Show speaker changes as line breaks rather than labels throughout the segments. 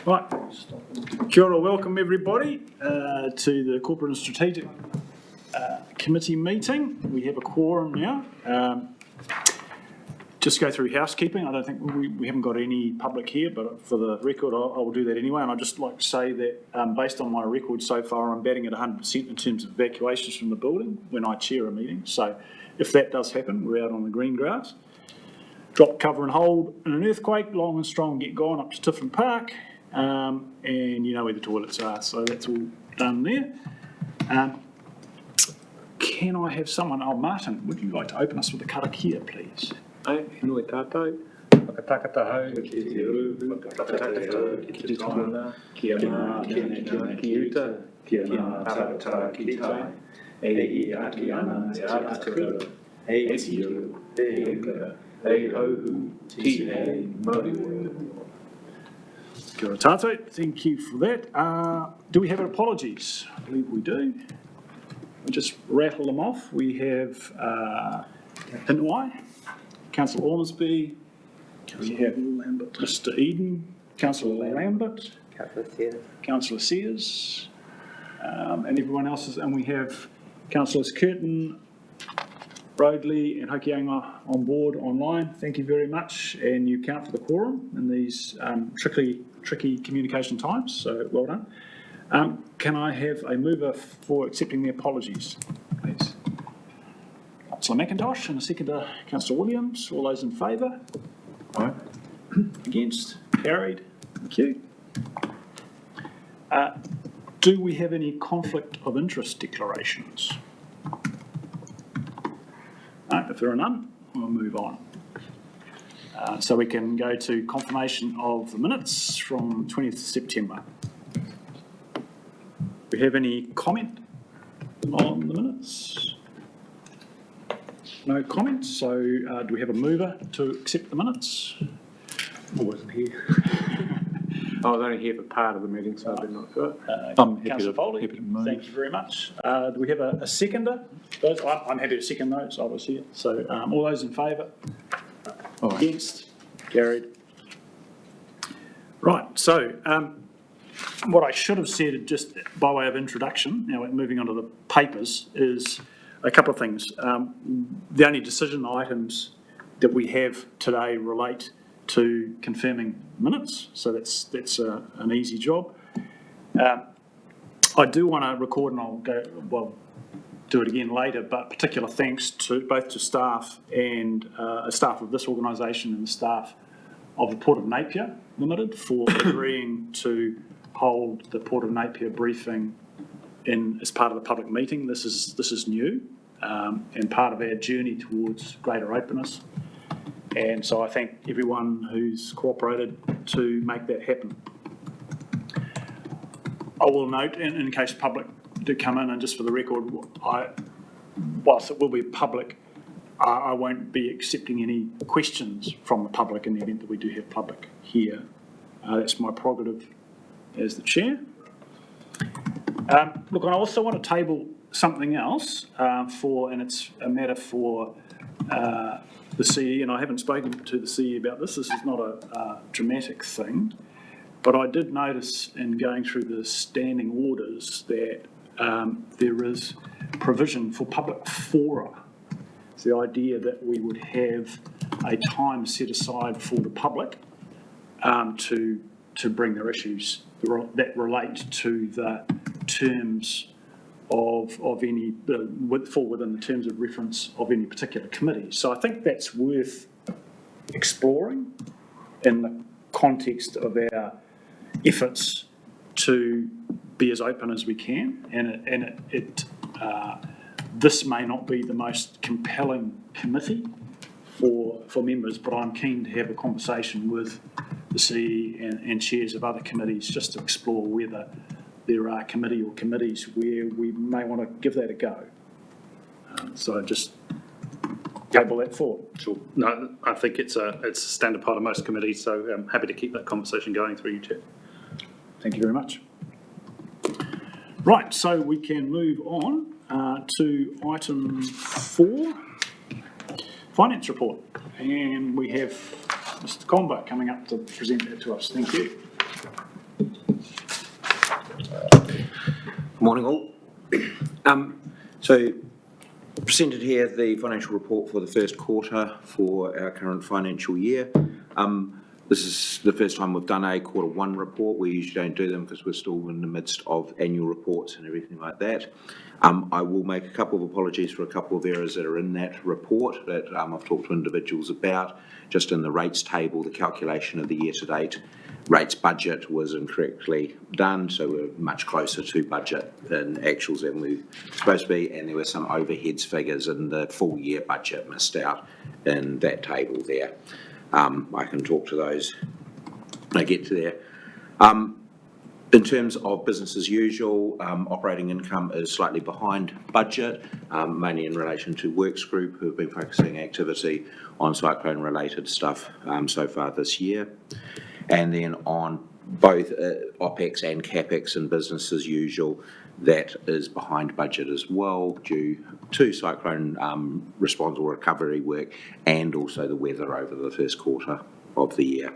Right, kia ora, welcome everybody to the Corporate and Strategic Committee meeting. We have a quorum now. Just go through housekeeping. I don't think we haven't got any public here, but for the record, I will do that anyway. And I'd just like to say that based on my record so far, I'm batting at 100% in terms of evacuations from the building when I chair a meeting. So if that does happen, we're out on the green grass. Drop, cover and hold in an earthquake, long and strong, get gone up to Tiffin Park. And you know where the toilets are, so that's all done there. Can I have someone, Martin, would you like to open us with a karakia, please?
Ai, nui tātou, whakatakata hau, ki te uru, whakatakata ki te tōna, kia mā, ki uta, kia mā tātara ki tai, e I ati ana, e ātaka, e uru, e uka, e hauhu, tihei, mauri.
Kia ora tātou, thank you for that. Do we have apologies? I believe we do. We'll just rattle them off. We have Hinwai, Councillor Ormsby, we have Mr Eden, Councillor Lambert, Councillor Sears, and everyone else. And we have Councillors Curtin, Broadley and Hokianga on board online. Thank you very much. And you count for the quorum in these tricky communication times, so well done. Can I have a mover for accepting the apologies, please? Councillor McIntosh and a seconder, Councillor Williams. All those in favour?
Aye.
Against? Carried. Thank you. Do we have any conflict of interest declarations? No, if there are none, we'll move on. So we can go to confirmation of the minutes from 20th September. Do we have any comment on the minutes? No comments, so do we have a mover to accept the minutes?
I wasn't here. I was only here for part of the meeting, so I did not do it.
I'm happy to move. Thank you very much. Do we have a seconder? I'm happy to second those, I was here. So all those in favour? Against? Carried. Right, so what I should have said just by way of introduction, now moving on to the papers, is a couple of things. The only decision items that we have today relate to confirming minutes, so that's an easy job. I do want to record, and I'll do it again later, but particular thanks to both to staff and staff of this organisation and the staff of the Port of Napier Limited for agreeing to hold the Port of Napier briefing as part of the public meeting. This is new and part of our journey towards greater openness. And so I thank everyone who's cooperated to make that happen. I will note, in case the public do come in, and just for the record, whilst it will be public, I won't be accepting any questions from the public in the event that we do have public here. That's my prerogative as the chair. Look, I also want to table something else and it's a matter for the CE, and I haven't spoken to the CE about this. This is not a dramatic thing, but I did notice in going through the standing orders that there is provision for public fora. It's the idea that we would have a time set aside for the public to bring their issues that relate to the terms of any, fall within the terms of reference of any particular committee. So I think that's worth exploring in the context of our efforts to be as open as we can, and this may not be the most compelling committee for members, but I'm keen to have a conversation with the CE and chairs of other committees just to explore whether there are committee or committees where we may want to give that a go. So just table that forward.
Sure. No, I think it's a standard part of most committees, so I'm happy to keep that conversation going through you, Chair.
Thank you very much. Right, so we can move on to item 4, finance report. And we have Mr. Comba coming up to present that to us. Thank you.
Morning all. So presented here the financial report for the first quarter for our current financial year. This is the first time we've done a quarter one report. We usually don't do them because we're still in the midst of annual reports and everything like that. I will make a couple of apologies for a couple of errors that are in that report that I've talked to individuals about. Just in the rates table, the calculation of the year-to-date rates budget was incorrectly done, so we're much closer to budget than actuals than we're supposed to be, and there were some overheads figures in the full year budget missed out in that table there. I can talk to those when I get to there. In terms of business as usual, operating income is slightly behind budget, mainly in relation to Works Group, who have been focusing activity on cyclone-related stuff so far this year. And then on both OPEX and CAPEX and business as usual, that is behind budget as well due to cyclone response or recovery work and also the weather over the first quarter of the year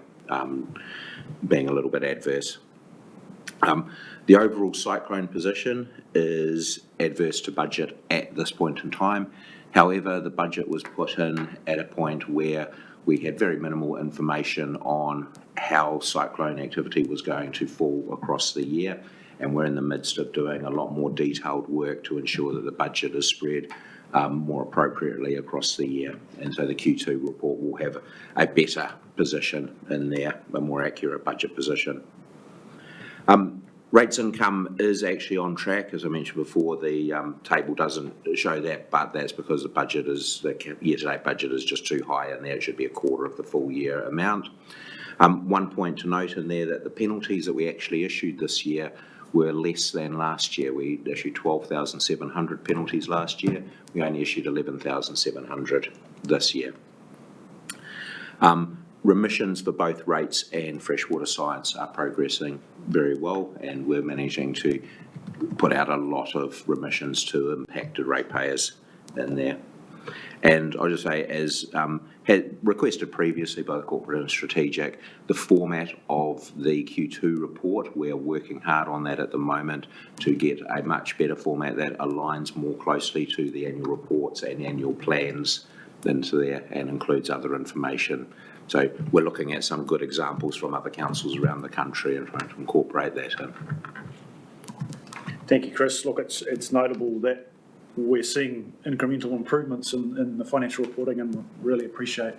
being a little bit adverse. The overall cyclone position is adverse to budget at this point in time. However, the budget was put in at a point where we had very minimal information on how cyclone activity was going to fall across the year, and we're in the midst of doing a lot more detailed work to ensure that the budget is spread more appropriately across the year. And so the Q2 report will have a better position in there, a more accurate budget position. Rates income is actually on track. As I mentioned before, the table doesn't show that, but that's because the year-to-date budget is just too high in there. It should be a quarter of the full year amount. One point to note in there that the penalties that we actually issued this year were less than last year. We issued 12,700 penalties last year. We only issued 11,700 this year. Remissions for both rates and freshwater science are progressing very well, and we're managing to put out a lot of remissions to impacted ratepayers in there. And I'll just say, as had requested previously by the Corporate and Strategic, the format of the Q2 report, we're working hard on that at the moment to get a much better format that aligns more closely to the annual reports and annual plans into there and includes other information. So we're looking at some good examples from other councils around the country and trying to incorporate that in.
Thank you, Chris. Look, it's notable that we're seeing incremental improvements in the financial reporting, and really appreciate,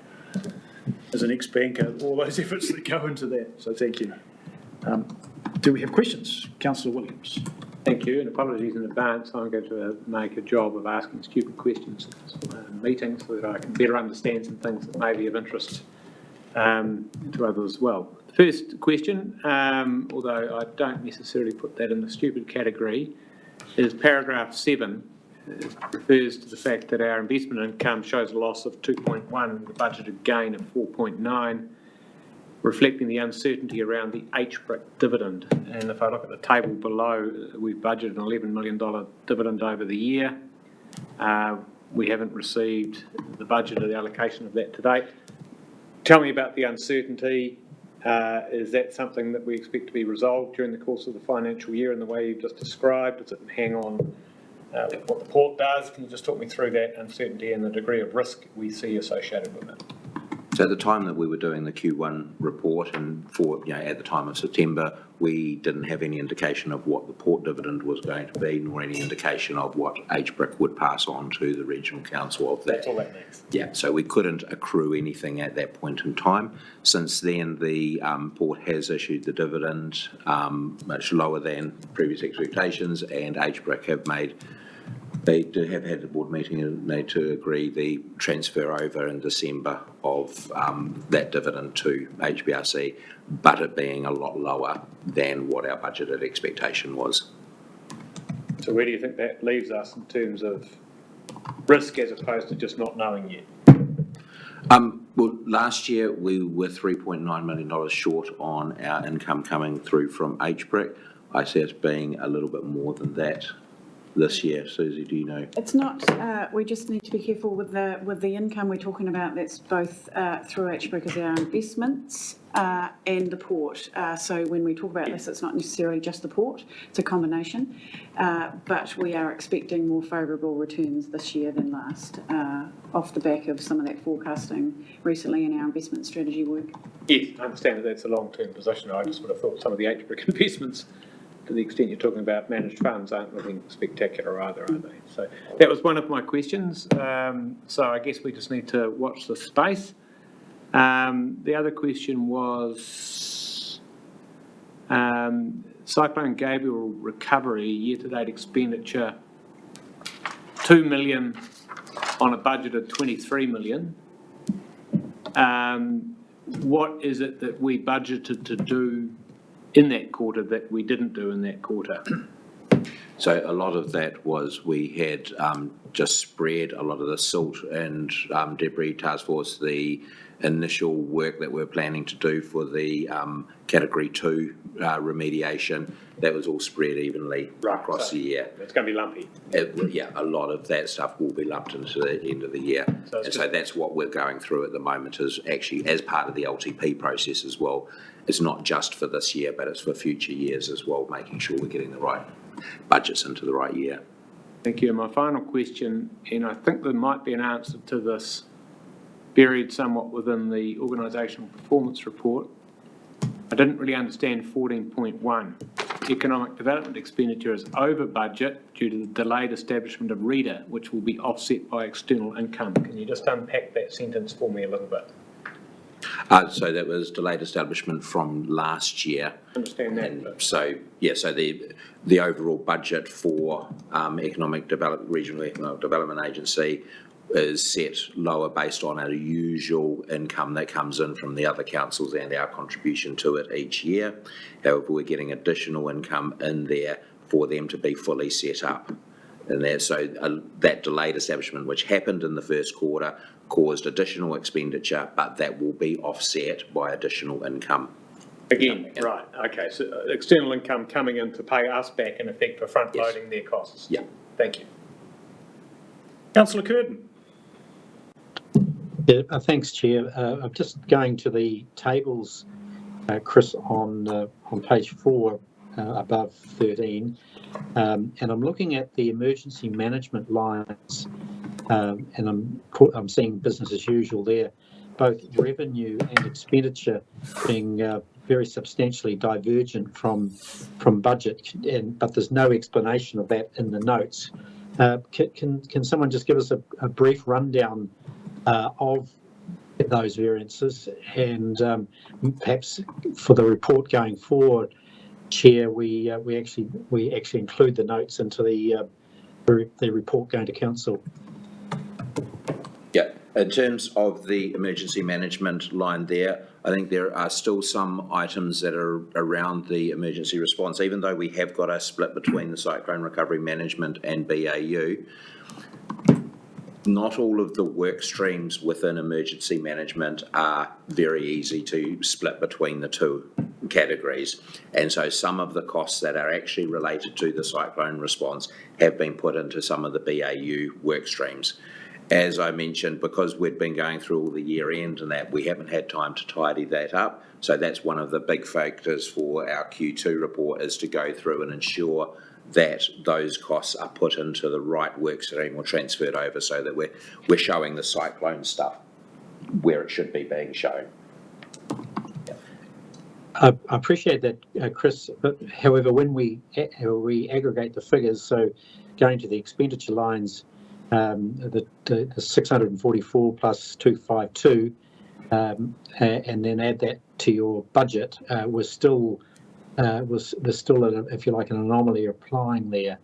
as an ex-banker, all those efforts that go into that. So thank you. Do we have questions? Councillor Williams.
Thank you, and apologies in advance. I'm going to make a job of asking stupid questions at this meeting so that I can better understand some things that may be of interest to others as well. The first question, although I don't necessarily put that in the stupid category, is paragraph 7. It refers to the fact that our investment income shows a loss of 2.1, the budgeted gain of 4.9, reflecting the uncertainty around the HBRIC dividend. And if I look at the table below, we've budgeted an $11 million dividend over the year. We haven't received the budget or the allocation of that to date. Tell me about the uncertainty. Is that something that we expect to be resolved during the course of the financial year in the way you've just described? Does it hang on what the port does? Can you just talk me through that uncertainty and the degree of risk we see associated with it?
So at the time that we were doing the Q1 report, and at the time of September, we didn't have any indication of what the port dividend was going to be, nor any indication of what HBRIC would pass on to the regional council of that.
That's all that means.
Yeah, so we couldn't accrue anything at that point in time. Since then, the port has issued the dividend much lower than previous expectations, and HBRIC They have had the board meeting and need to agree the transfer over in December of that dividend to HBRC, but it being a lot lower than what our budgeted expectation was.
So where do you think that leaves us in terms of risk as opposed to just not knowing yet?
Well, last year we were $3.9 million short on our income coming through from HBRIC. I see it being a little bit more than that this year? Susie, do you know?
It's not, we just need to be careful with the income we're talking about. That's both through Ashbrook as our investments and the port. So when we talk about this, it's not necessarily just the port, it's a combination. But we are expecting more favourable returns this year than last, off the back of some of that forecasting recently in our investment strategy work.
Yes, I understand that that's a long-term position. I just would have thought some of the Ashbrook investments, to the extent you're talking about managed funds, aren't looking spectacular either, are they? So that was one of my questions. So I guess we just need to watch the space. The other question was Cyclone Gabriel recovery, year-to-date expenditure, 2 million on a budget of 23 million. What is it that we budgeted to do in that quarter that we didn't do in that quarter?
So a lot of that was we had just spread a lot of the silt and debris task force, the initial work that we're planning to do for the Category 2 remediation. That was all spread evenly across the year.
It's going to be lumpy.
Yeah, a lot of that stuff will be lumped into the end of the year. So that's what we're going through at the moment, is actually as part of the LTP process as well. It's not just for this year, but it's for future years as well, making sure we're getting the right budgets into the right year.
Thank you. And my final question, and I think there might be an answer to this buried somewhat within the organisational performance report. I didn't really understand 14.1. Economic development expenditure is over budget due to the delayed establishment of READER, which will be offset by external income. Can you just unpack that sentence for me a little bit?
So that was delayed establishment from last year.
Understand that.
And so, yeah, so the overall budget for Regional Economic Development Agency is set lower based on our usual income that comes in from the other councils and our contribution to it each year. However, we're getting additional income in there for them to be fully set up. And there, so that delayed establishment, which happened in the first quarter, caused additional expenditure, but that will be offset by additional income.
Again, right, okay, so external income coming in to pay us back in effect for front loading their costs.
Yeah.
Thank you.
Councillor Curtin.
Yeah, thanks, Chair. I'm just going to the tables, Chris, on page 4, above 13, and I'm looking at the emergency management lines, and I'm seeing business as usual there, both revenue and expenditure being very substantially divergent from budget, but there's no explanation of that in the notes. Can someone just give us a brief rundown of those variances, and perhaps for the report going forward, Chair, we actually include the notes into the report going to council.
Yeah, in terms of the emergency management line there, I think there are still some items that are around the emergency response, even though we have got a split between the cyclone recovery management and BAU. Not all of the work streams within emergency management are very easy to split between the two categories. And so some of the costs that are actually related to the cyclone response have been put into some of the BAU work streams. As I mentioned, because we'd been going through all the year end and that, we haven't had time to tidy that up. So that's one of the big factors for our Q2 report, is to go through and ensure that those costs are put into the right work stream or transferred over, so that we're showing the cyclone stuff where it should be being shown.
I appreciate that, Chris, but however, when we aggregate the figures, so going to the expenditure lines, the 644 plus 252, and then add that to your budget, there's still if you like, an anomaly applying there.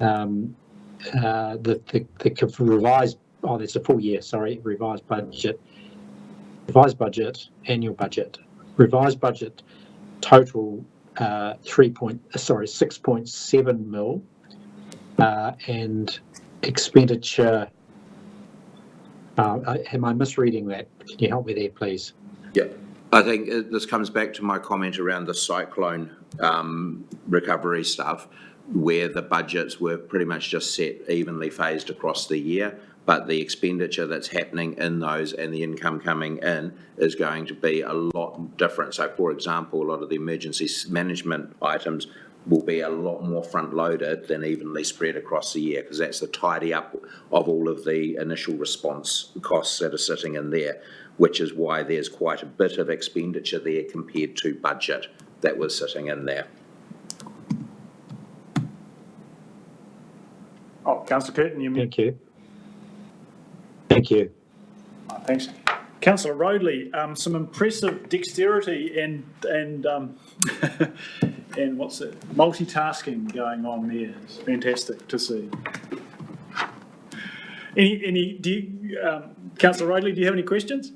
The revised, that's a full year, sorry, revised budget, annual budget, revised budget total 6.7 mil, and expenditure. Am I misreading that? Can you help me there, please?
Yeah, I think this comes back to my comment around the cyclone recovery stuff. where the budgets were pretty much just set evenly phased across the year, but the expenditure that's happening in those and the income coming in is going to be a lot different. So, for example, a lot of the emergency management items will be a lot more front-loaded than evenly spread across the year, because that's the tidy up of all of the initial response costs that are sitting in there, which is why there's quite a bit of expenditure there compared to budget that was sitting in there.
Oh, Councillor Curtin, you
Thank you. Thank you.
Thanks. Councillor Roadley, some impressive dexterity and and what's it, multitasking going on there. It's fantastic to see. Councillor Roadley, do you have any questions?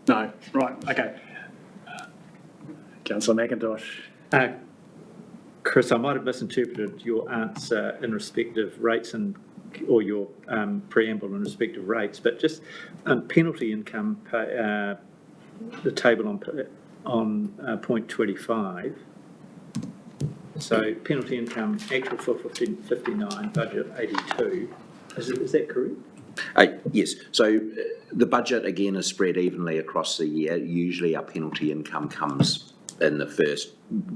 No, right, okay. Councillor McIntosh.
Chris, I might have misinterpreted your answer in respect of rates or your preamble in respect of rates, but just penalty income, the table on point 25. So penalty income actual for 59, budget 82. Is that correct?
Yes, so the budget again is spread evenly across the year. Usually our penalty income comes in the first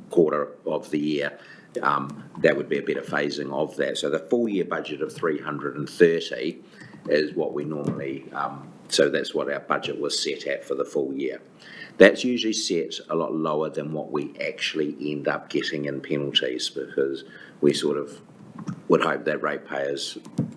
quarter of the year. That would be a better phasing of that. So the full year budget of 330 is what we normally, so that's what our budget was set at for the full year. That's usually set a lot lower than what we actually end up getting in penalties, because we sort of would hope that ratepayers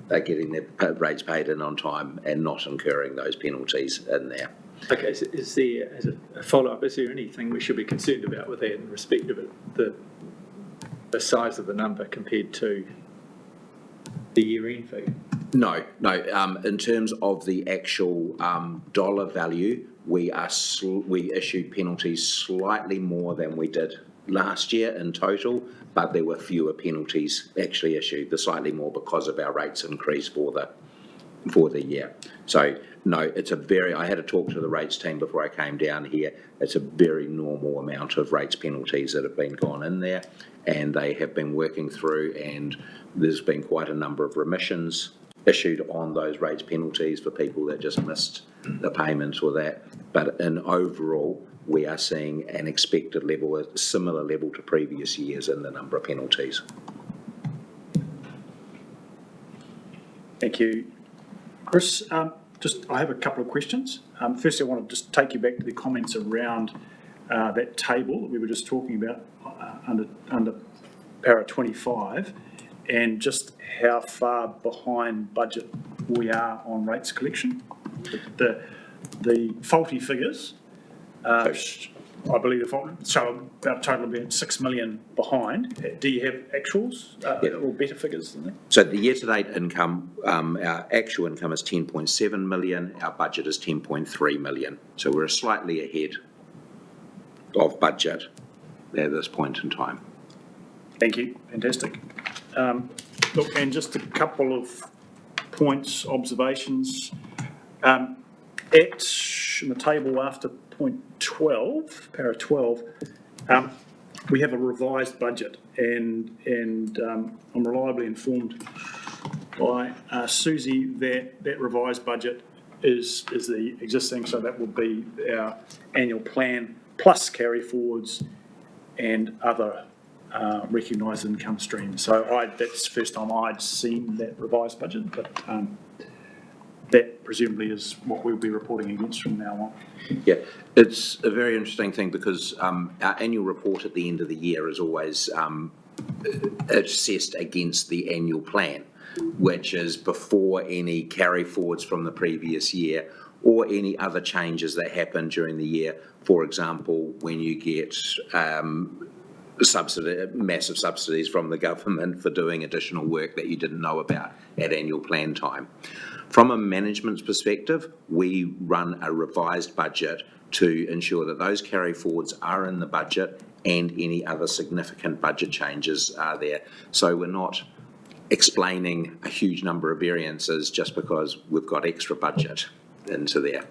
are getting their rates paid in on time and not incurring those penalties in there.
Okay, so is there, as a follow-up, is there anything we should be concerned about with that in respect of the size of the number compared to the year-end figure?
No. In terms of the actual dollar value, we issued penalties slightly more than we did last year in total, but there were fewer penalties actually issued, the slightly more because of our rates increase for the year. So no, I had to talk to the rates team before I came down here. It's a very normal amount of rates penalties that have been gone in there, and they have been working through, and there's been quite a number of remissions issued on those rates penalties for people that just missed the payment or that. But in overall, we are seeing an expected level, a similar level to previous years in the number of penalties.
Thank you. Chris, I have a couple of questions. Firstly, I want to just take you back to the comments around that table that we were just talking about under para 25, and just how far behind budget we are on rates collection. The faulty figures, I believe the fault, so about a total of about 6 million behind. Do you have actuals or better figures than that?
So the year-to-date income, our actual income is 10.7 million, our budget is 10.3 million. So we're slightly ahead of budget at this point in time.
Thank you, fantastic. Look, and just a couple of points, observations. In the table after point 12, para 12, we have a revised budget, and I'm reliably informed by Susie that revised budget is the existing, so that will be our annual plan plus carry forwards and other recognised income streams. So that's the first time I'd seen that revised budget, but that presumably is what we'll be reporting against from now on.
Yeah, it's a very interesting thing, because our annual report at the end of the year is always assessed against the annual plan, which is before any carry forwards from the previous year or any other changes that happen during the year. For example, when you get massive subsidies from the government for doing additional work that you didn't know about at annual plan time. From a management's perspective, we run a revised budget to ensure that those carry forwards are in the budget and any other significant budget changes are there. So we're not explaining a huge number of variances just because we've got extra budget. into there.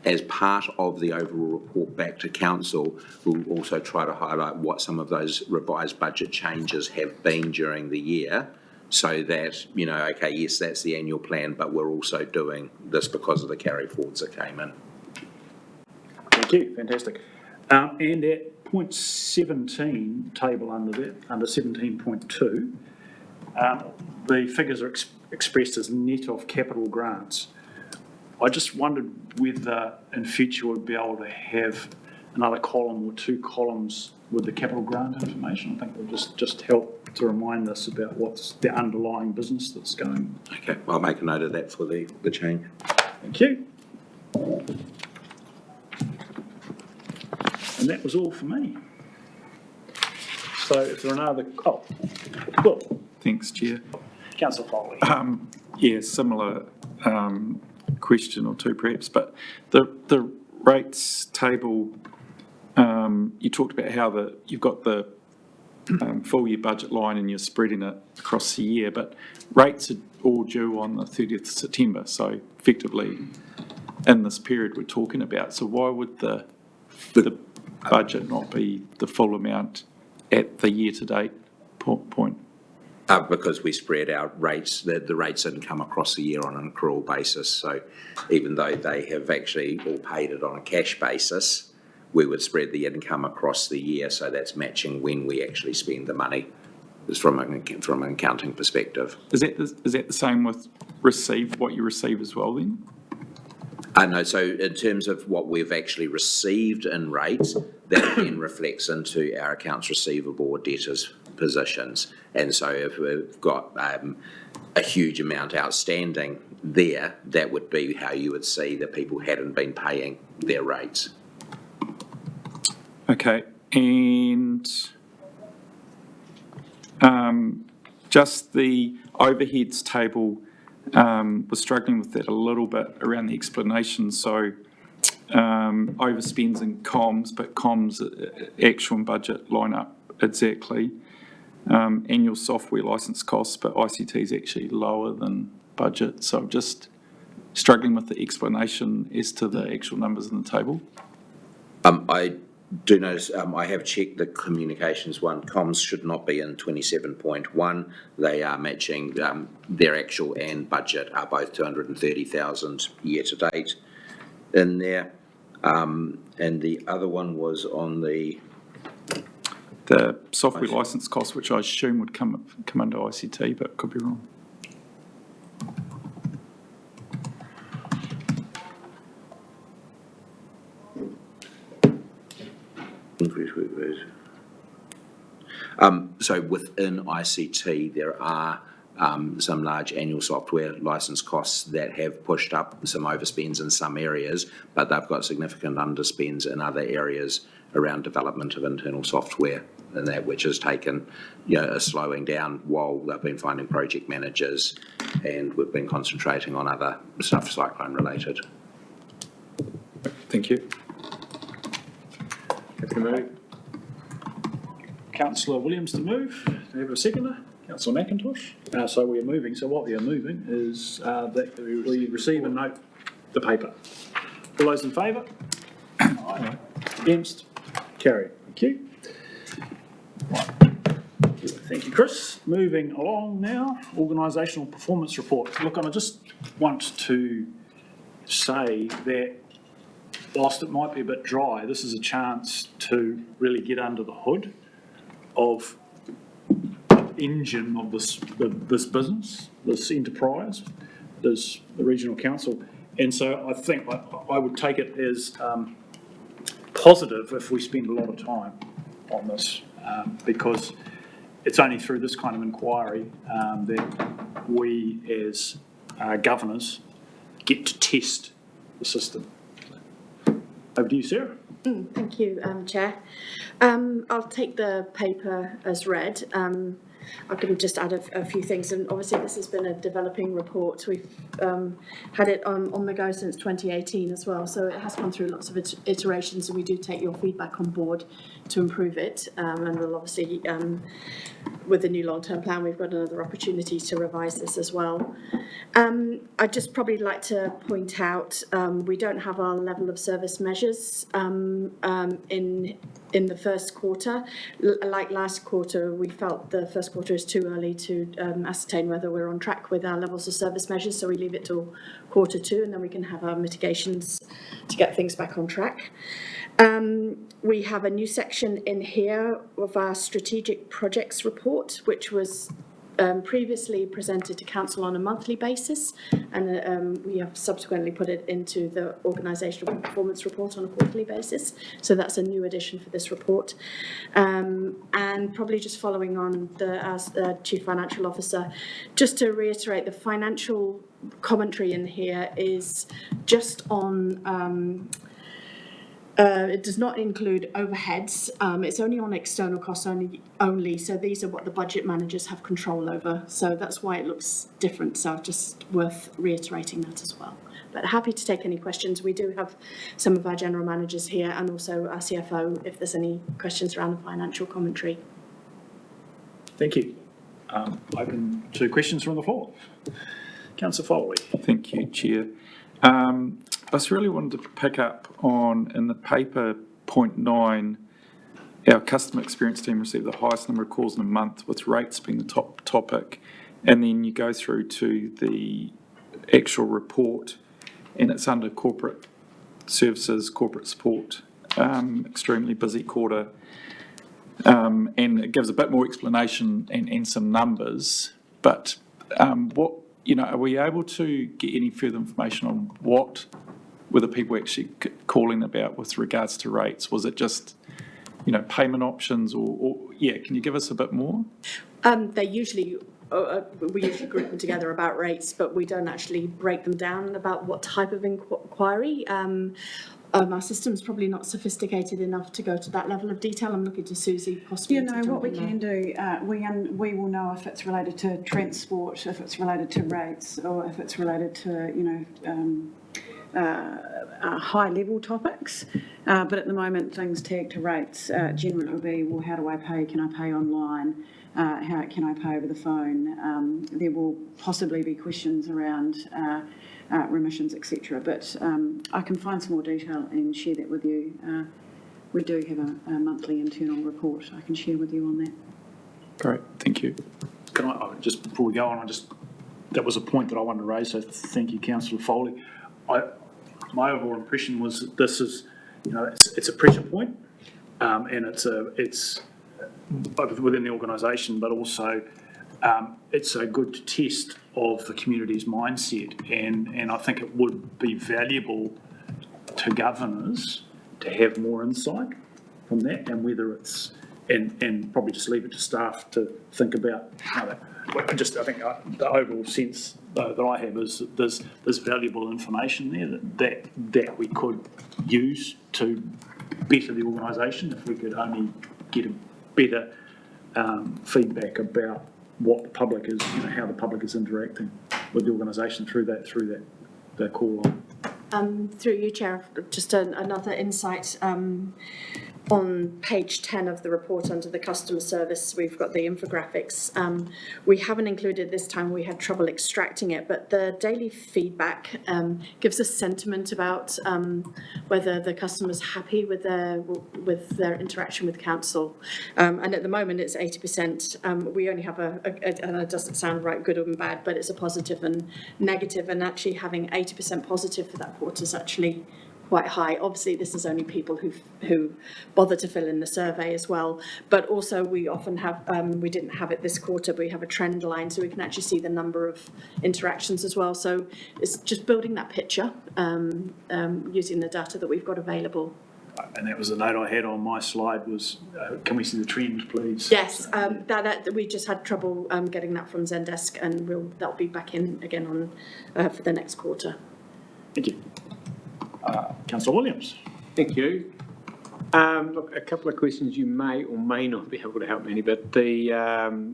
As part of the overall report back to council, we'll also try to highlight what some of those revised budget changes have been during the year, so that, you know, okay, yes, that's the annual plan, but we're also doing this because of the carry forwards that came in.
Thank you, fantastic. And at point 17, table under that, under 17.2, the figures are expressed as net of capital grants. I just wondered whether in future we'd be able to have another column or two columns with the capital grant information. I think it would just help to remind us about what's the underlying business that's going.
Okay, I'll make a note of that for the change.
Thank you. And that was all for me. So if there are no other, Will,
Thanks, Chair.
Councillor Foley.
Yeah, similar question or two perhaps, but the rates table, you talked about how you've got the full year budget line and you're spreading it across the year, but rates are all due on the 30th of September, so effectively in this period we're talking about. So why would the budget not be the full amount at the year-to-date point?
Because we spread out rates, the rates didn't come across the year on an accrual basis. So even though they have actually all paid it on a cash basis, we would spread the income across the year. So that's matching when we actually spend the money. It's from an accounting perspective.
Is that the same with what you receive as well then?
No, so in terms of what we've actually received in rates, that then reflects into our accounts receivable or debtors positions. And so if we've got a huge amount outstanding there, that would be how you would see that people hadn't been paying their rates.
Okay, and just the overheads table, was struggling with that a little bit around the explanation. So overspends in comms, but comms actual and budget line up exactly. Annual software license costs, but ICT is actually lower than budget. So I'm just struggling with the explanation as to the actual numbers in the table.
I do notice, I have checked the communications one. Comms should not be in 27.1. They are matching, their actual and budget are both 230,000 year to date in there. And the other one was on the
software license cost, which I assume would come under ICT, but could be wrong.
So within ICT, there are some large annual software license costs that have pushed up some overspends in some areas, but they've got significant underspends in other areas around development of internal software, and that which has taken, you know, a slowing down while they've been finding project managers, and we've been concentrating on other stuff cyclone related.
Thank you.
Councillor Williams to move. Do we have a seconder? Councillor McIntosh. So we are moving. So what we are moving is that we receive and note the paper. All those in favour? Aye. Against? Carried. Thank you. Right. Thank you, Chris. Moving along now, organisational performance report. Look, I just want to say that whilst it might be a bit dry, this is a chance to really get under the hood of engine of this business, this enterprise, this the regional council. And so I think I would take it as positive if we spend a lot of time on this, because it's only through this kind of inquiry that we as governors get to test the system. Over to you, Sarah.
Thank you, Chair. I'll take the paper as read. I can just add a few things, and obviously this has been a developing report. We've had it on the go since 2018 as well, so it has gone through lots of iterations, and we do take your feedback on board to improve it, and we'll obviously, with the new long-term plan, we've got another opportunity to revise this as well. I'd just probably like to point out, we don't have our level of service measures in the first quarter. Like last quarter, we felt the first quarter is too early to ascertain whether we're on track with our levels of service measures, so we leave it till quarter 2, and then we can have our mitigations to get things back on track. We have a new section in here of our strategic projects report, which was previously presented to council on a monthly basis, and we have subsequently put it into the organisational performance report on a quarterly basis. So that's a new addition for this report. And probably just following on as Chief Financial Officer, just to reiterate, the financial commentary in here is just on it does not include overheads. It's only on external costs only. So these are what the budget managers have control over. So that's why it looks different. So just worth reiterating that as well. But happy to take any questions. We do have some of our general managers here and also our CFO if there's any questions around the financial commentary.
Thank you. Open to questions from the floor. Councillor Foley.
Thank you, Chair. I just really wanted to pick up on, in the paper, point 9, our customer experience team received the highest number of calls in a month, with rates being the top topic. And then you go through to the actual report, and it's under corporate services, corporate support, extremely busy quarter. And it gives a bit more explanation and some numbers, but are we able to get any further information on what were the people actually calling about with regards to rates? Was it just, payment options or can you give us a bit more?
We usually group them together about rates, but we don't actually break them down about what type of inquiry. Our system's probably not sophisticated enough to go to that level of detail. I'm looking to Susie possibly.
What we can do, we will know if it's related to transport, if it's related to rates, or if it's related to, high-level topics. But at the moment, things tagged to rates generally will be, well, how do I pay? Can I pay online? How can I pay over the phone? There will possibly be questions around remissions, etc. But I can find some more detail and share that with you. We do have a monthly internal report I can share with you on that.
Great, thank you.
Can I just, before we go on, that was a point that I wanted to raise, so thank you, Councillor Foley. My overall impression was that this is, it's a pressure point, and it's both within the organisation, but also it's a good test of the community's mindset, and I think it would be valuable to governors to have more insight from that, and whether it's, and probably just leave it to staff to think about how that. I think the overall sense that I have is that there's valuable information there that we could use to better the organisation if we could only get a better feedback about what the public is, how the public is interacting with the organisation through that call line.
Through you, Chair, just another insight. On page 10 of the report under the customer service, we've got the infographics. We haven't included this time, we had trouble extracting it, but the daily feedback gives us sentiment about whether the customer's happy with their interaction with council. And at the moment it's 80%. We only have and it doesn't sound right, good or bad, but it's a positive and negative, and actually having 80% positive for that quarter is actually quite high. Obviously, this is only people who bother to fill in the survey as well. But also, we often have, we didn't have it this quarter, but we have a trend line, so we can actually see the number of interactions as well. So it's just building that picture using the data that we've got available.
And that was the note I had on my slide was, can we see the trend, please?
Yes, that we just had trouble getting that from Zendesk, and that'll be back in again on for the next quarter.
Thank you. Councillor Williams.
Thank you. Look, a couple of questions you may or may not be able to help me, but the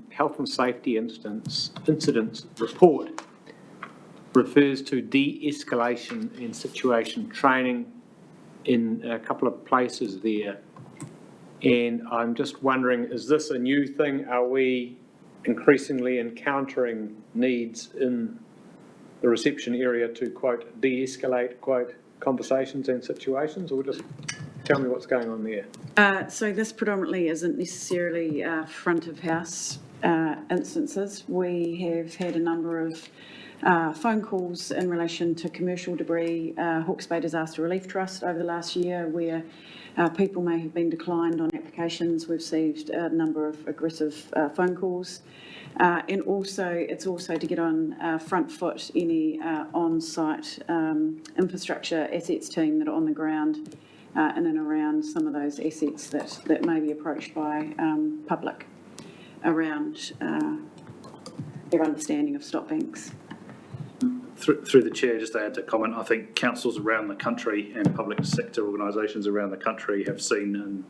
health and safety incidents report refers to de-escalation in situation training in a couple of places there. And I'm just wondering, is this a new thing? Are we increasingly encountering needs in the reception area to, quote, de-escalate, quote, conversations and situations, or just tell me what's going on there?
So this predominantly isn't necessarily front of house instances. We have had a number of phone calls in relation to commercial debris, Hawke's Bay Disaster Relief Trust over the last year, where people may have been declined on applications. We've received a number of aggressive phone calls. And also, it's also to get on front foot any on-site infrastructure assets team that are on the ground in and around some of those assets that may be approached by public around their understanding of stop banks.
Through the chair, just to add to comment, I think councils around the country and public sector organisations around the country have seen an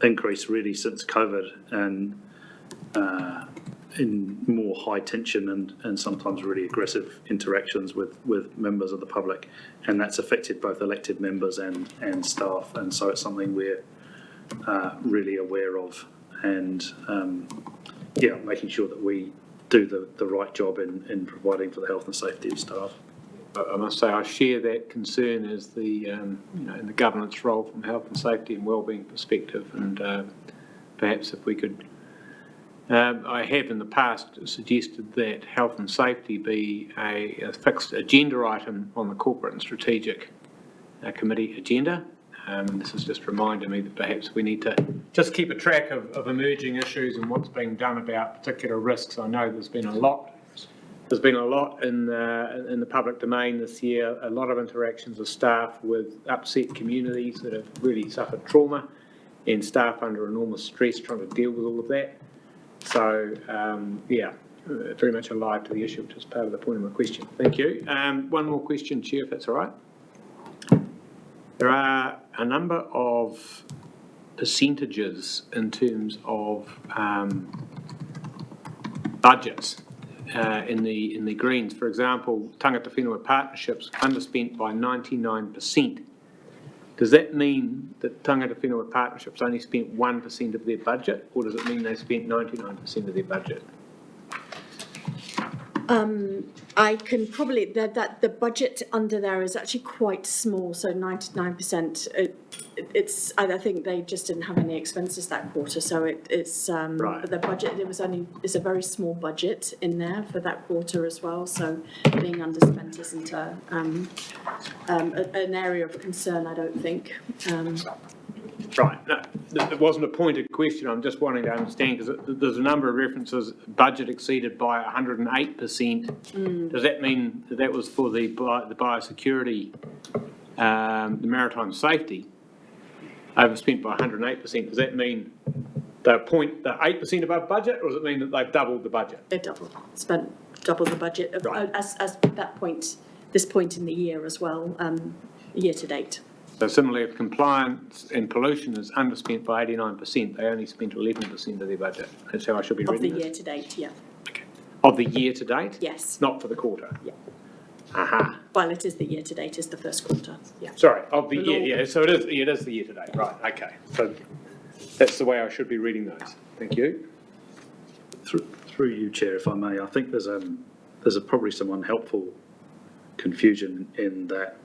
increase really since COVID and in more high tension and sometimes really aggressive interactions with members of the public, and that's affected both elected members and staff, and so it's something we're really aware of, and making sure that we do the right job in providing for the health and safety of staff.
I must say I share that concern as the in the governance role from health and safety and wellbeing perspective, and perhaps if we could. I have in the past suggested that health and safety be a fixed agenda item on the corporate and strategic committee agenda. This has just reminded me that perhaps we need to just keep a track of emerging issues and what's being done about particular risks. I know there's been a lot in the public domain this year, a lot of interactions of staff with upset communities that have really suffered trauma, and staff under enormous stress trying to deal with all of that. So, very much alive to the issue, which is part of the point of my question. Thank you. One more question, Chair, if that's all right. There are a number of percentages in terms of budgets in the Greens. For example, Tangata Whenua partnerships underspent by 99%. Does that mean that Tangata Whenua partnerships only spent 1% of their budget, or does it mean they spent 99% of their budget?
I can probably, the budget under there is actually quite small, so 99%. I think they just didn't have any expenses that quarter, so it's
Right.
the budget. It's a very small budget in there for that quarter as well. So being underspent isn't an area of concern, I don't think.
Right. No, it wasn't a pointed question. I'm just wanting to understand, because there's a number of references, budget exceeded by 108%. Does that mean that was for the biosecurity, the maritime safety, overspent by 108%? Does that mean they're 8% above budget, or does it mean that they've doubled the budget?
They spent double the budget
Right.
as this point in the year as well, year to date.
So similarly, if compliance and pollution is underspent by 89%, they only spent 11% of their budget. That's how I should be
Of
reading
the
this?
year to date, yeah.
Okay. Of the year to date?
Yes.
Not for the quarter?
Yeah.
Aha.
Well, it is the year to date, is the first quarter, yeah.
Sorry, of the
The
year,
law-
yeah, so it is the year to date, right, okay. So that's the way I should be reading those. Thank you.
Through you, Chair, if I may, I think there's probably some unhelpful confusion in that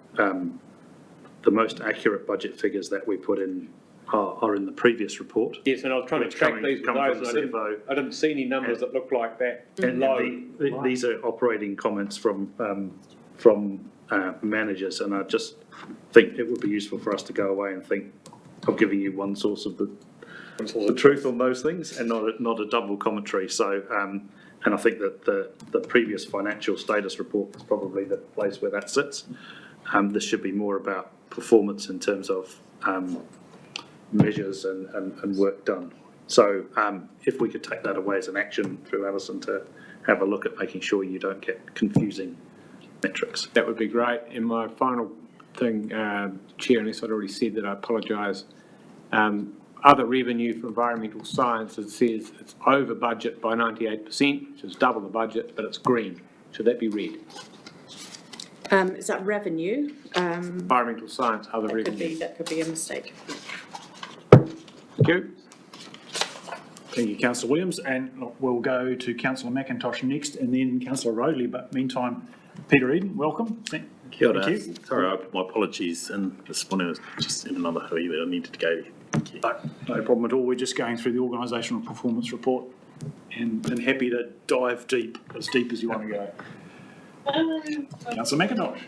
the most accurate budget figures that we put in are in the previous report.
Yes, and I was trying to
Which
track
coming-
these with
come from
those,
the
and
CFO.
I didn't see any numbers that looked like that
And
low.
these are operating comments from managers, and I just think it would be useful for us to go away and think of giving you one source of the truth on those things, and not a double commentary. So, and I think that the previous financial status report is probably the place where that sits. This should be more about performance in terms of measures and work done. So if we could take that away as an action through Alison to have a look at making sure you don't get confusing metrics.
That would be great. And my final thing, Chair, unless I'd already said that, I apologise. Other revenue for environmental science, it says it's over budget by 98%, which is double the budget, but it's green. Should that be read?
Is that revenue?
Environmental science, other revenue.
That could be a mistake.
Thank you.
Thank you, councillor Williams, and we'll go to councillor McIntosh next, and then councillor Rowley, but meantime, Peter Eden, welcome.
Kia ora.
Thank you.
Sorry, my apologies, and this morning I was just in another hui that I needed to go. Thank you.
No problem at all, we're just going through the organisational performance report, and happy to dive deep as you want to go. Councillor McIntosh.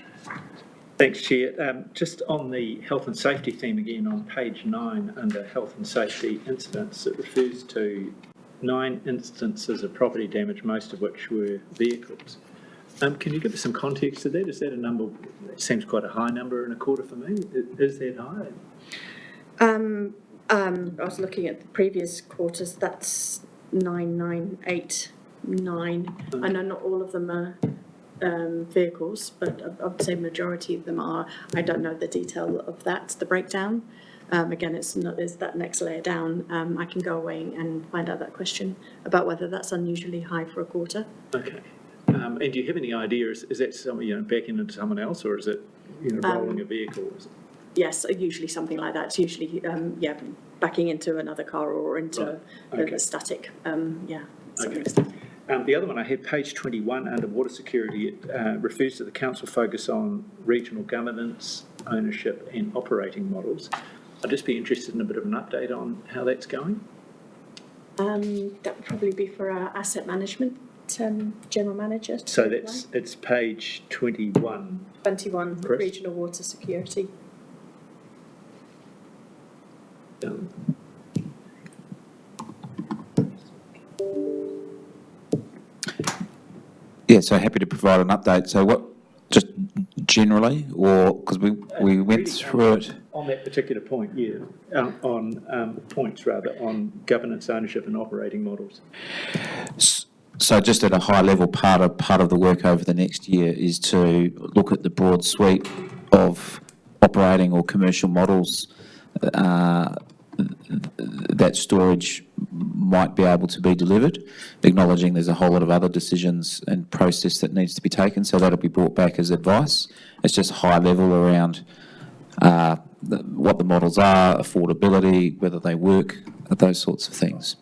Thanks, Chair. Just on the health and safety theme again, on page 9 under health and safety incidents, it refers to 9 instances of property damage, most of which were vehicles. Can you give us some context to that? Is that a number, it seems quite a high number in a quarter for me. Is that high?
I was looking at the previous quarters, that's 9989. I know not all of them are vehicles, but I would say majority of them are. I don't know the detail of that, the breakdown. Again, it's that next layer down. I can go away and find out that question about whether that's unusually high for a quarter.
Okay. And do you have any idea, is that something, backing into someone else, or is it, rolling a vehicle?
Yes, usually something like that. It's usually, backing into another car or into a static, something like that.
The other one I had, page 21 under water security, it refers to the council focus on regional governance, ownership and operating models. I'd just be interested in a bit of an update on how that's going.
That would probably be for our asset management general manager.
So it's page 21.
21,
Chris?
regional water security.
Yeah, so happy to provide an update. So what, just generally, or, because we went
Really,
through it.
On that particular point, on points rather, on governance, ownership and operating models.
So just at a high level, part of the work over the next year is to look at the broad suite of operating or commercial models that storage might be able to be delivered, acknowledging there's a whole lot of other decisions and process that needs to be taken, so that'll be brought back as advice. It's just high level around what the models are, affordability, whether they work, those sorts of things.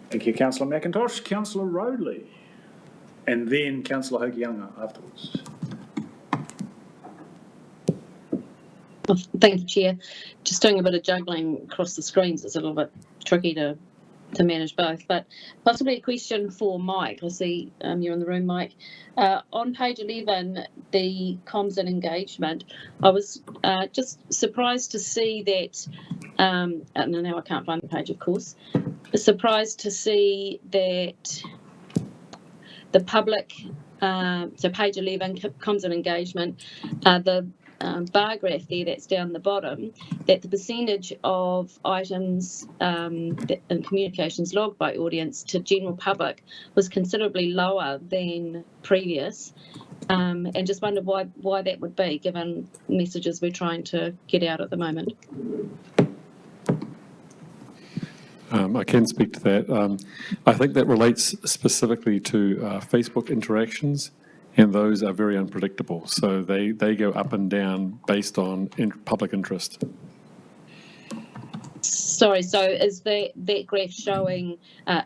Thank you, councillor McIntosh. Councillor Rowley, and then councillor Hokianga afterwards.
Thank you, Chair. Just doing a bit of juggling across the screens. It's a little bit tricky to manage both, but possibly a question for Mike. I see you're in the room, Mike. On page 11, the comms and engagement, I was just surprised to see that, and now I can't find the page, of course, surprised to see that the public, so page 11, comms and engagement, the bar graph there that's down the bottom, that the percentage of items and communications logged by audience to general public was considerably lower than previous, and just wondered why that would be, given messages we're trying to get out at the moment.
I can speak to that. I think that relates specifically to Facebook interactions, and those are very unpredictable. So they go up and down based on public interest.
Sorry, so is that graph showing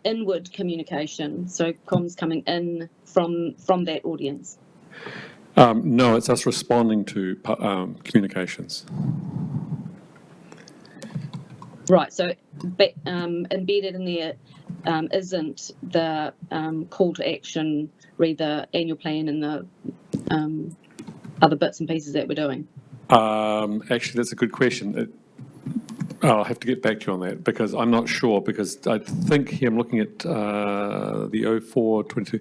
inward communication, so comms coming in from that audience?
No, it's us responding to communications.
Right, so embedded in there isn't the call to action, read the annual plan and the other bits and pieces that we're doing?
Actually, that's a good question. I'll have to get back to you on that, because I'm not sure, because I think here I'm looking at the 0422,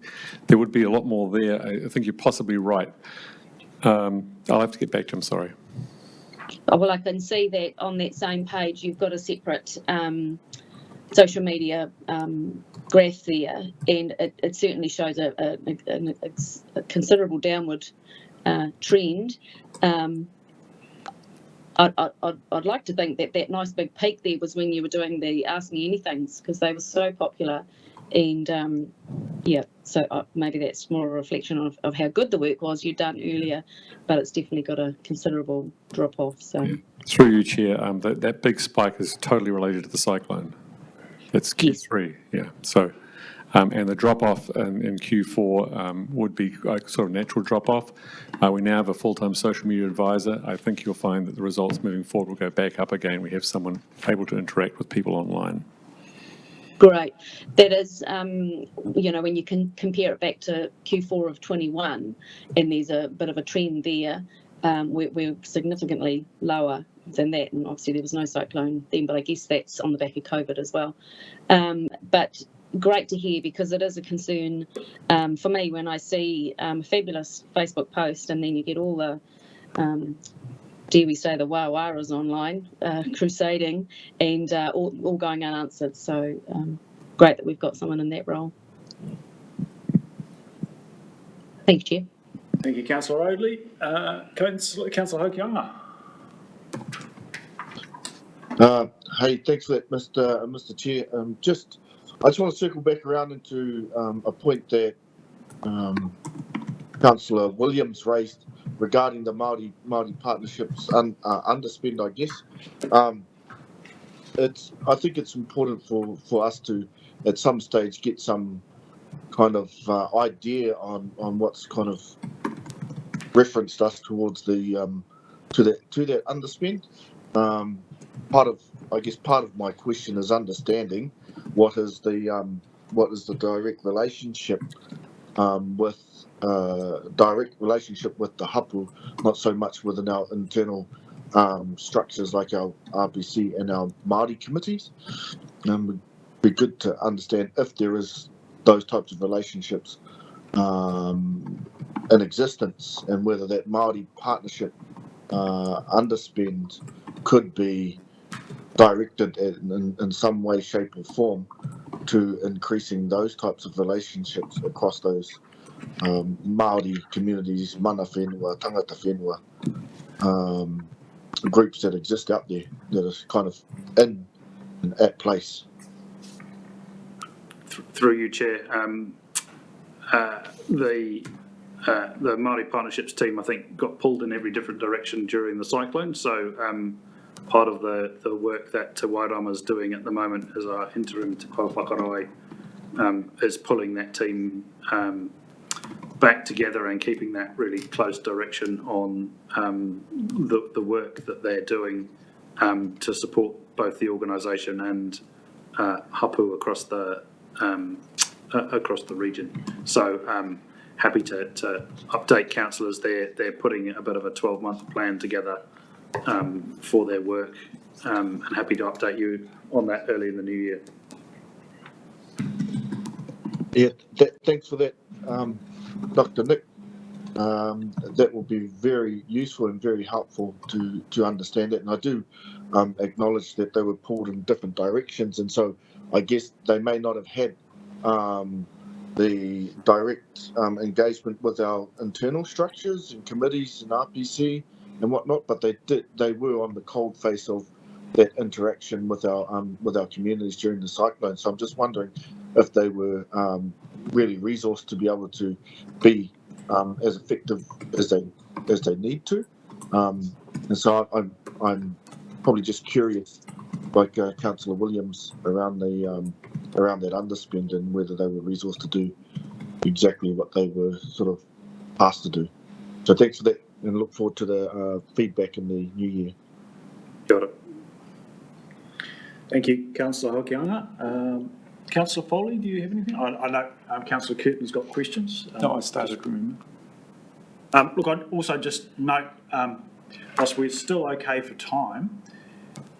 there would be a lot more there. I think you're possibly right. I'll have to get back to you, I'm sorry.
Oh, well, I can see that on that same page you've got a separate social media graph there, and it certainly shows a considerable downward trend. I'd like to think that that nice big peak there was when you were doing the Ask Me Anythings, because they were so popular. And yeah, so maybe that's more a reflection of how good the work was you'd done earlier, but it's definitely got a considerable drop off. So
Through you, Chair, that big spike is totally related to the cyclone. It's Q3, yeah. So, and the drop-off in Q4 would be a sort of natural drop-off. We now have a full-time social media advisor. I think you'll find that the results moving forward will go back up again. We have someone able to interact with people online.
great. That is, when you can compare it back to Q4 of 21, and there's a bit of a trend there, we're significantly lower than that. And obviously there was no cyclone then, but I guess that's on the back of COVID as well. But great to hear, because it is a concern for me when I see a fabulous Facebook post and then you get all the dare we say, the wawaras online crusading and all going unanswered. So great that we've got someone in that role. Thank you, Chair.
Thank you, Councillor Oadley. Councillor Hokianga.
Hey, thanks for that, Mr. Chair. I just want to circle back around into a point that Councillor Williams raised regarding the Māori partnerships underspend, I guess. I think it's important for us to, at some stage, get some kind of idea on what's kind of referenced us towards the to that underspend. Part of my question is understanding what is the direct relationship with the hapu, not so much within our internal structures like our RPC and our Māori committees. Would be good to understand if there is those types of relationships in existence, and whether that Māori partnership underspend could be directed in some way, shape or form to increasing those types of relationships across those Māori communities, mana whenua, tangata whenua, groups that exist out there that are kind of in and at place.
Through you, Chair, the Māori Partnerships team, I think, got pulled in every different direction during the cyclone. So part of the work that Te Wairama is doing at the moment as our interim Te Kaupakarai is pulling that team back together and keeping that really close direction on the work that they're doing to support both the organisation and hapu across the region. So happy to update councillors. They're putting a bit of a 12-month plan together for their work, and happy to update you on that early in the new year.
Yeah, thanks for that, Dr. Nick. That will be very useful and very helpful to understand it. And I do acknowledge that they were pulled in different directions, and so I guess they may not have had the direct engagement with our internal structures and committees and RPC and whatnot, but they were on the cold face of that interaction with our communities during the cyclone. So I'm just wondering if they were really resourced to be able to be as effective as they need to. And so I'm probably just curious, like Councillor Williams, around that underspend and whether they were resourced to do exactly what they were sort of asked to do. So thanks for that, and look forward to the feedback in the new year.
Got it.
Thank you, Councillor Hokianga. Councillor Foley, do you have anything? I know Councillor Curtin's got questions.
No, I started, remember.
Look, I'd also just note, whilst we're still okay for time,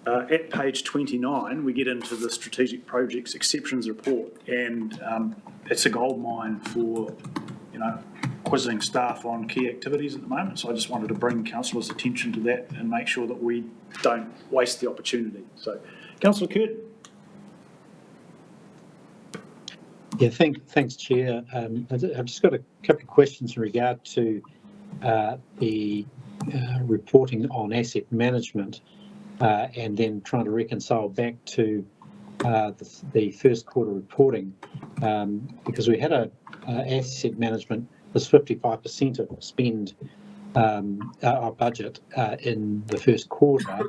at page 29, we get into the strategic projects exceptions report, and it's a goldmine for, quizzing staff on key activities at the moment. So I just wanted to bring councillors' attention to that and make sure that we don't waste the opportunity. So, Councillor Curtin.
Yeah, thanks, Chair. I've just got a couple of questions in regard to the reporting on asset management and then trying to reconcile back to the first quarter reporting, because we had a asset management was 55% of spend our budget in the first quarter.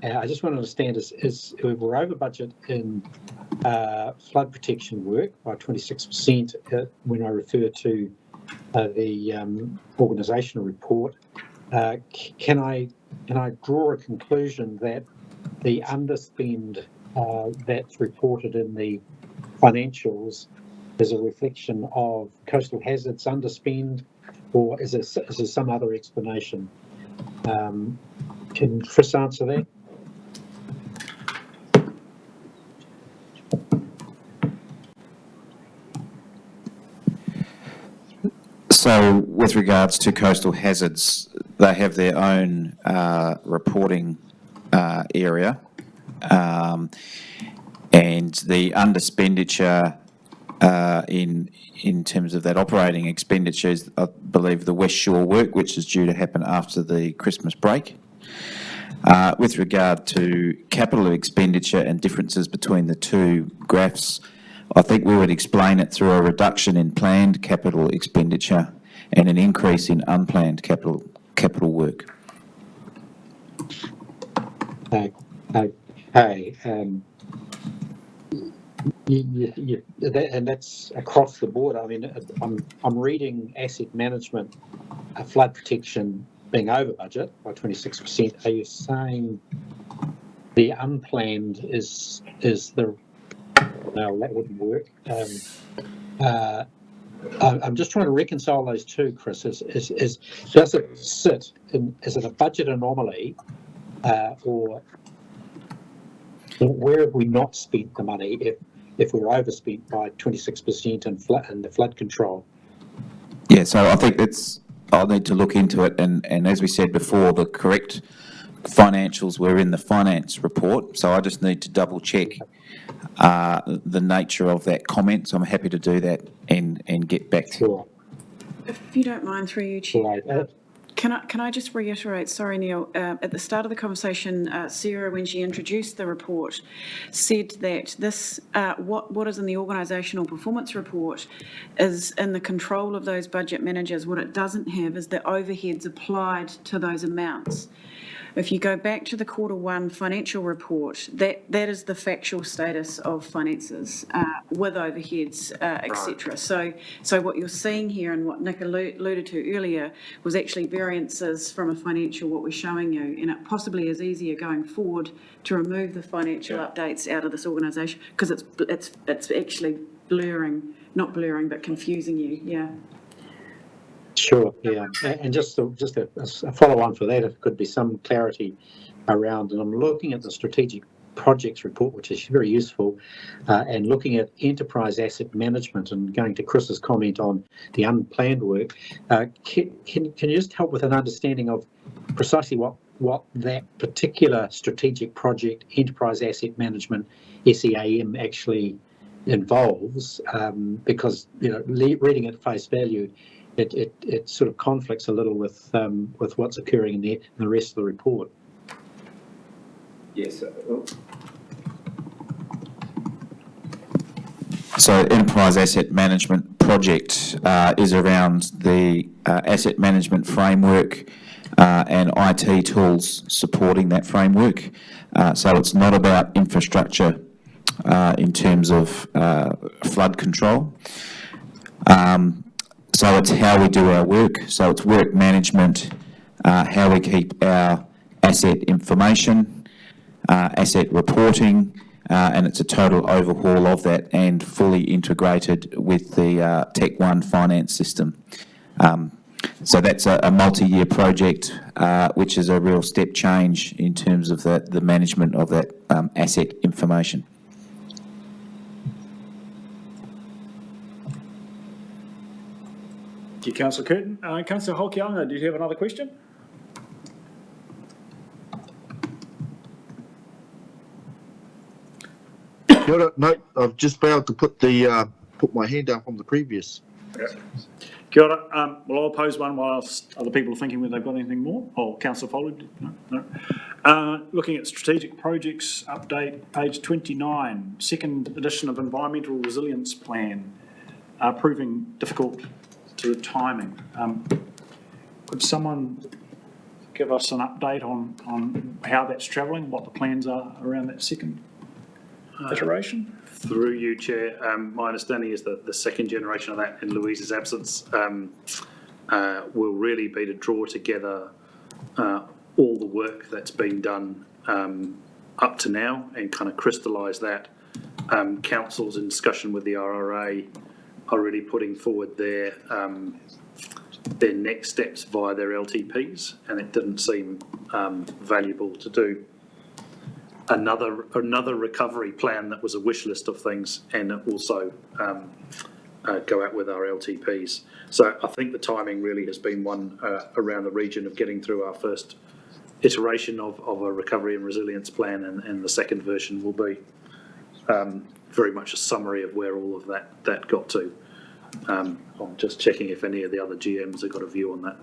I just want to understand is we're over budget in flood protection work by 26% when I refer to the organisational report. Can I draw a conclusion that the underspend that's reported in the financials is a reflection of coastal hazards underspend, or is there some other explanation? Can Chris answer that?
So with regards to coastal hazards, they have their own reporting area, and the underexpenditure in terms of that operating expenditure is, I believe, the West Shore work, which is due to happen after the Christmas break. With regard to capital expenditure and differences between the two graphs, I think we would explain it through a reduction in planned capital expenditure and an increase in unplanned capital work.
Okay. And that's across the board. I mean, I'm reading asset management, flood protection being over budget by 26%. Are you saying the unplanned is the? No, that wouldn't work. I'm just trying to reconcile those two, Chris. Does it sit in? Is it a budget anomaly, or where have we not spent the money if we're overspent by 26% in the flood control?
Yeah, so I think I'll need to look into it, and as we said before, the correct financials were in the finance report, so I just need to double check the nature of that comment. So I'm happy to do that and get back to you.
If you don't mind, through you, Chair. Can I just reiterate, sorry Neil, at the start of the conversation, Sarah, when she introduced the report, said that this, what is in the organisational performance report is in the control of those budget managers. What it doesn't have is the overheads applied to those amounts. If you go back to the Q1 financial report, that is the factual status of finances with overheads, etc. So what you're seeing here and what Nick alluded to earlier was actually variances from a financial, what we're showing you, and it possibly is easier going forward to remove the financial updates out of this organisation because it's actually not blurring, but confusing you. Yeah.
Sure, yeah. And just a follow-on for that, if it could be some clarity around, and I'm looking at the strategic projects report, which is very useful, and looking at enterprise asset management and going to Chris's comment on the unplanned work, can you just help with an understanding of precisely what that particular strategic project, enterprise asset management, SEAM, actually involves? Because, reading at face value, it sort of conflicts a little with what's occurring in the rest of the report.
Yes. So enterprise asset management project is around the asset management framework and IT tools supporting that framework. So it's not about infrastructure in terms of flood control. So it's how we do our work. So it's work management, how we keep our asset information, asset reporting, and it's a total overhaul of that and fully integrated with the Tech One finance system. So that's a multi-year project, which is a real step change in terms of the management of that asset information.
Thank you, Councillor Curtin. Councillor Hokianga, do you have another question?
No, I've just failed to put my hand down from the previous.
Kia ora. Well, I'll pose one whilst other people are thinking whether they've got anything more. Oh, Councillor Foley? No. Looking at strategic projects update, page 29, second edition of Environmental Resilience Plan, proving difficult to the timing. Could someone give us an update on how that's travelling, what the plans are around that second iteration?
Through you, Chair, my understanding is that the second generation of that, in Louise's absence, will really be to draw together all the work that's been done up to now and kind of crystallise that. Councils in discussion with the RRA are really putting forward their next steps via their LTPs, and it didn't seem valuable to do another recovery plan that was a wish list of things and also go out with our LTPs. So I think the timing really has been one around the region of getting through our first iteration of a recovery and resilience plan, and the second version will be very much a summary of where all of that got to. I'm just checking if any of the other GMs have got a view on that.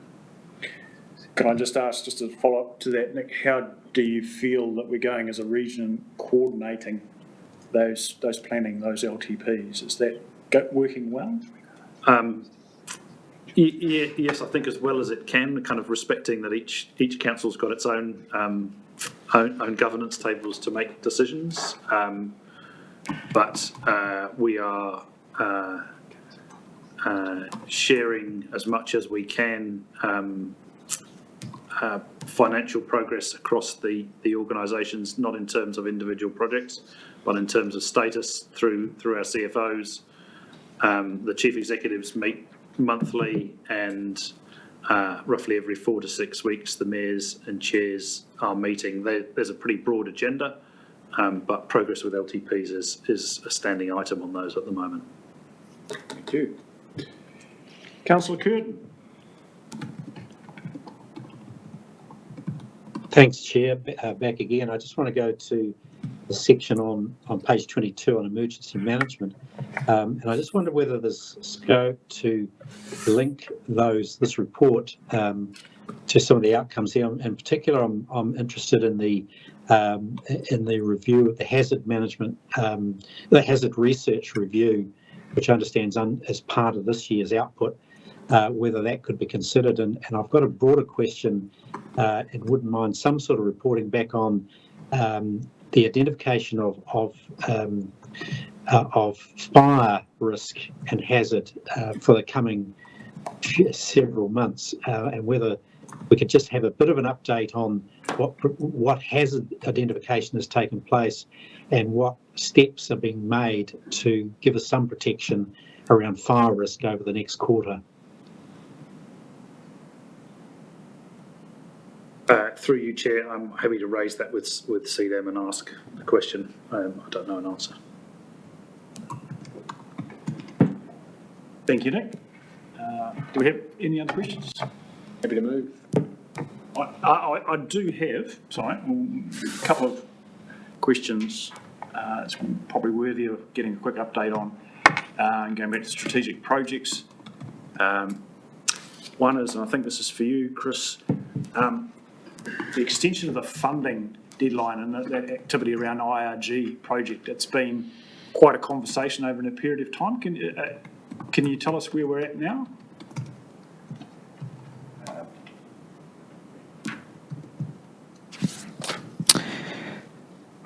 Can I just ask, just to follow up to that, Nick, how do you feel that we're going as a region coordinating those planning, those LTPs? Is that working well?
Yes, I think as well as it can, kind of respecting that each council's got its own governance tables to make decisions, but we are sharing as much as we can financial progress across the organisations, not in terms of individual projects, but in terms of status through our CFOs. The chief executives meet monthly, and roughly every 4 to 6 weeks the mayors and chairs are meeting. There's a pretty broad agenda, but progress with LTPs is a standing item on those at the moment.
Thank you. Councillor Curtin.
Thanks, Chair. Back again. I just want to go to the section on page 22 on emergency management. And I just wonder whether there's scope to link this report to some of the outcomes here. In particular, I'm interested in the review of the hazard management, the hazard research review, which I understand as part of this year's output, whether that could be considered. And I've got a broader question and wouldn't mind some sort of reporting back on the identification of fire risk and hazard for the coming several months, and whether we could just have a bit of an update on what hazard identification has taken place and what steps are being made to give us some protection around fire risk over the next quarter.
Through you, Chair, I'm happy to raise that with CDEM and ask the question. I don't know an answer.
Thank you, Nick. Do we have any other questions?
Happy to move.
I do have, a couple of questions. It's probably worthy of getting a quick update on, and going back to strategic projects. One is, and I think this is for you, Chris, the extension of the funding deadline and that activity around IRG project. It's been quite a conversation over a period of time. Can you tell us where we're at now?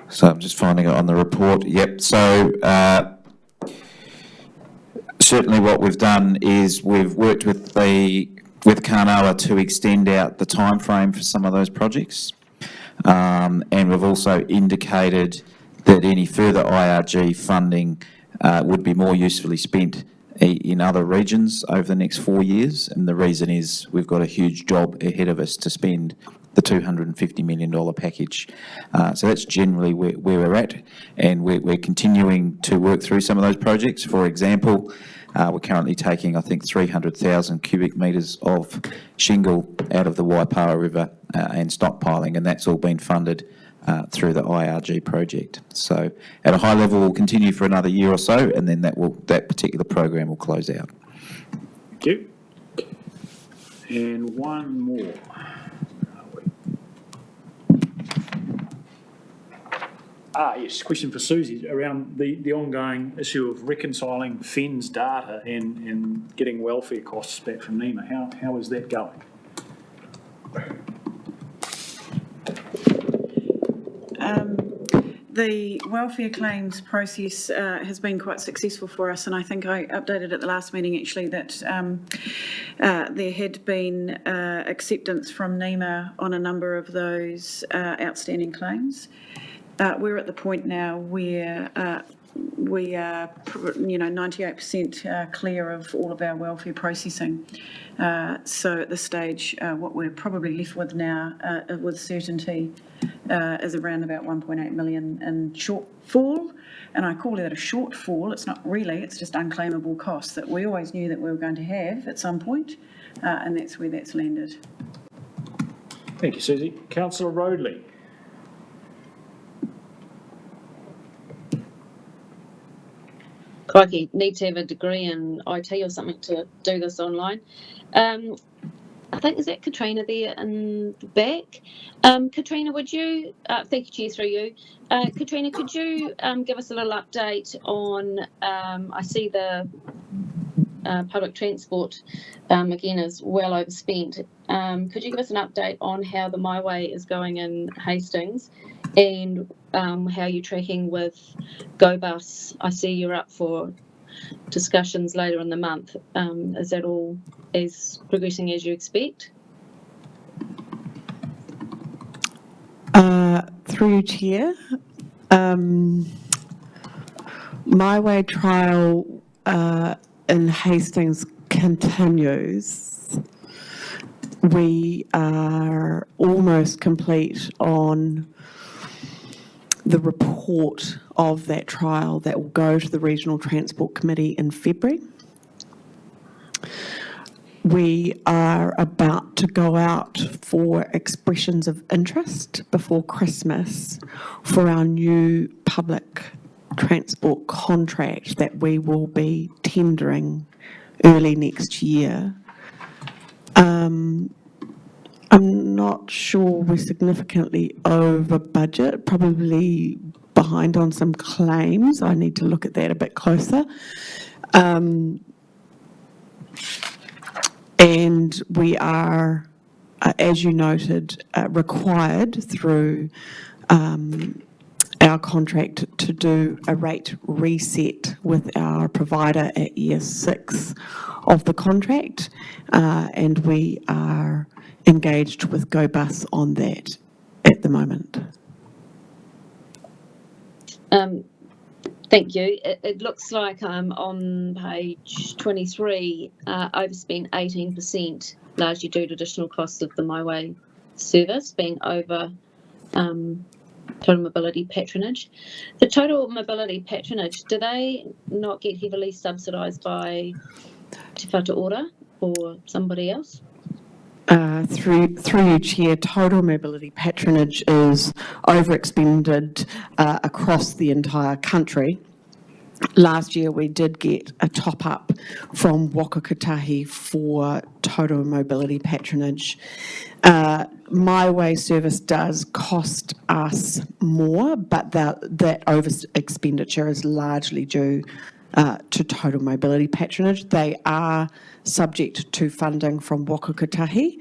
So I'm just finding it on the report. Yep. So certainly what we've done is we've worked with Kānawa to extend out the time frame for some of those projects, and we've also indicated that any further IRG funding would be more usefully spent in other regions over the next 4 years, and the reason is we've got a huge job ahead of us to spend the $250 million package. So that's generally where we're at, and we're continuing to work through some of those projects. For example, we're currently taking, I think, 300,000 cubic metres of shingle out of the Waipawa River and stockpiling, and that's all been funded through the IRG project. So at a high level, we'll continue for another year or so, and then that particular program will close out.
you. And one more. Where are we? Yes, question for Susie around the ongoing issue of reconciling FENS data and getting welfare costs back from NEMA. How is that going?
The welfare claims process has been quite successful for us, and I think I updated at the last meeting actually that there had been acceptance from NEMA on a number of those outstanding claims. We're at the point now where we are, 98% clear of all of our welfare processing. So at this stage, what we're probably left with now, with certainty, is around about 1.8 million in shortfall. And I call that a shortfall. It's not really, it's just unclaimable costs that we always knew that we were going to have at some point, and that's where that's landed.
Thank you, Susie. Councillor Roadley.
Crikey, need to have a degree in IT or something to do this online. I think, is that Katrina there in the back? Katrina, would you, thank you, Chair, through you. Katrina, could you give us a little update on, I see the public transport, again, is well overspent. Could you give us an update on how the My Way is going in Hastings and how you're tracking with GoBus? I see you're up for discussions later in the month. Is that all as progressing as you expect?
Through you, Chair. My Way trial in Hastings continues. We are almost complete on the report of that trial that will go to the Regional Transport Committee in February. We are about to go out for expressions of interest before Christmas for our new public transport contract that we will be tendering early next year. I'm not sure we're significantly over budget, probably behind on some claims. I need to look at that a bit closer. And we are, as you noted, required through our contract to do a rate reset with our provider at year 6 of the contract, and we are engaged with GoBus on that at the moment.
Thank you. It looks like on page 23, overspent 18%, largely due to additional costs of the My Way service being over total mobility patronage. The total mobility patronage, do they not get heavily subsidised by Te Whatu Ora or somebody else?
Through you, Chair, total mobility patronage is overexpended across the entire country. Last year we did get a top-up from Waka Kotahi for total mobility patronage. My Way service does cost us more, but that over expenditure is largely due to total mobility patronage. They are subject to funding from Waka Kotahi,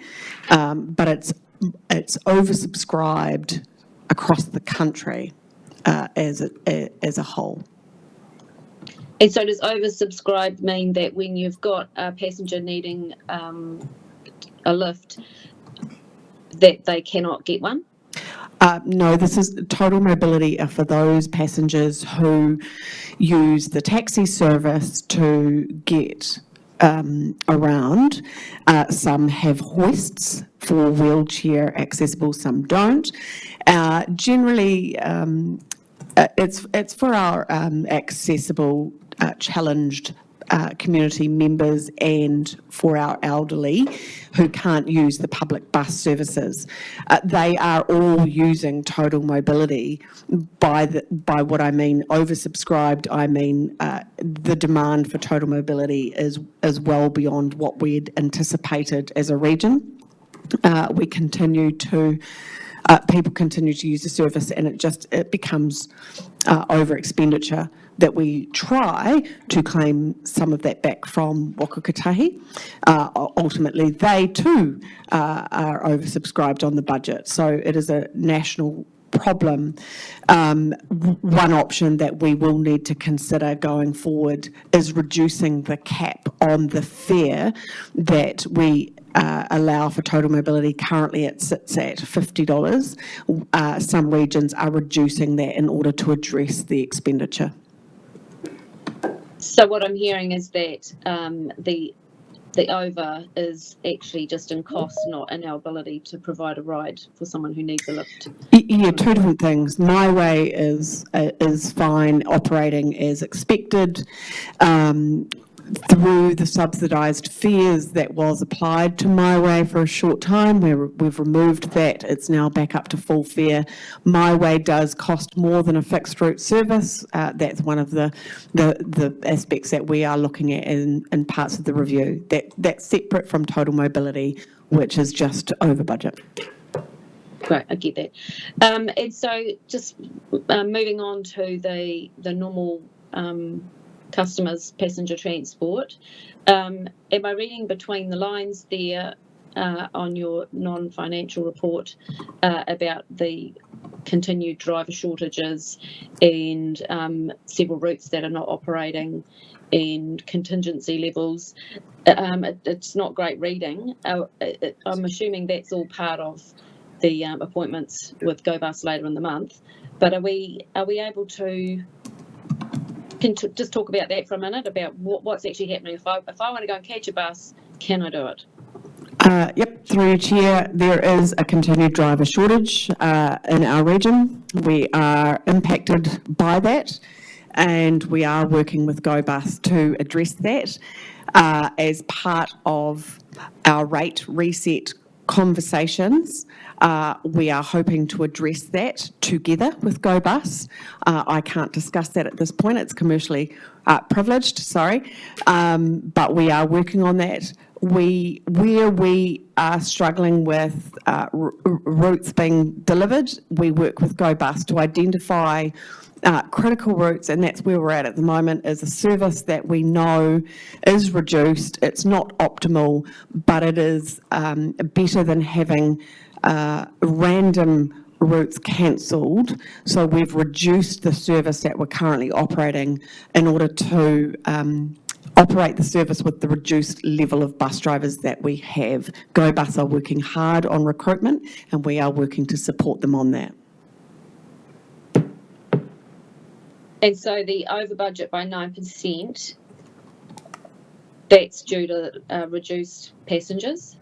but it's oversubscribed across the country as a whole.
And so does oversubscribed mean that when you've got a passenger needing a lift, that they cannot get one?
No, this is total mobility for those passengers who use the taxi service to get around. Some have hoists for wheelchair accessible, some don't. Generally, it's for our accessible challenged community members and for our elderly who can't use the public bus services. They are all using total mobility. By what I mean oversubscribed, I mean the demand for total mobility is well beyond what we'd anticipated as a region. We continue to, people continue to use the service, and it becomes over expenditure that we try to claim some of that back from Waka Kotahi. Ultimately, they too are oversubscribed on the budget, so it is a national problem. One option that we will need to consider going forward is reducing the cap on the fare that we allow for total mobility. Currently it sits at $50. Some regions are reducing that in order to address the expenditure.
So what I'm hearing is that the over is actually just in cost, not in our ability to provide a ride for someone who needs a lift.
Yeah, two different things. My Way is fine, operating as expected. Through the subsidised fares that was applied to My Way for a short time, we've removed that. It's now back up to full fare. My Way does cost more than a fixed route service. That's one of the aspects that we are looking at in parts of the review. That's separate from total mobility, which is just over budget.
Great, I get that. And so just moving on to the normal customers' passenger transport. Am I reading between the lines there on your non-financial report about the continued driver shortages and several routes that are not operating and contingency levels? It's not great reading. I'm assuming that's all part of the appointments with GoBus later in the month. But are we able to just talk about that for a minute, about what's actually happening? If I want to go and catch a bus, can I do it?
Yep, through your chair, there is a continued driver shortage in our region. We are impacted by that, and we are working with GoBus to address that as part of our rate reset conversations. We are hoping to address that together with GoBus. I can't discuss that at this point. It's commercially privileged, sorry. But we are working on that. Where we are struggling with routes being delivered, we work with GoBus to identify critical routes, and that's where we're at the moment, is a service that we know is reduced. It's not optimal, but it is better than having random routes cancelled. So we've reduced the service that we're currently operating in order to operate the service with the reduced level of bus drivers that we have. GoBus are working hard on recruitment, and we are working to support them on that.
And so the over budget by 9%, that's due to reduced passengers?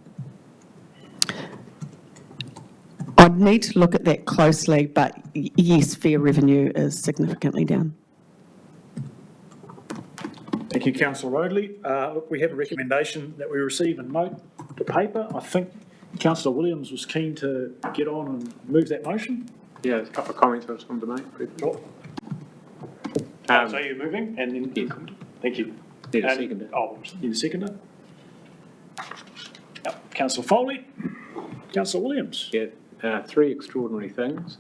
I'd need to look at that closely, but yes, fare revenue is significantly down.
Thank you, Councillor Roadley. Look, we have a recommendation that we receive and note to paper. I think Councillor Williams was keen to get on and move that motion.
Yeah, there's a couple of comments I just wanted to make.
Sure. So you're moving, and then,
Yeah.
thank you.
Need a
And-
seconder.
Oh, need a seconder? Yep. Councillor Foley, Councillor Williams.
Yeah, three extraordinary things.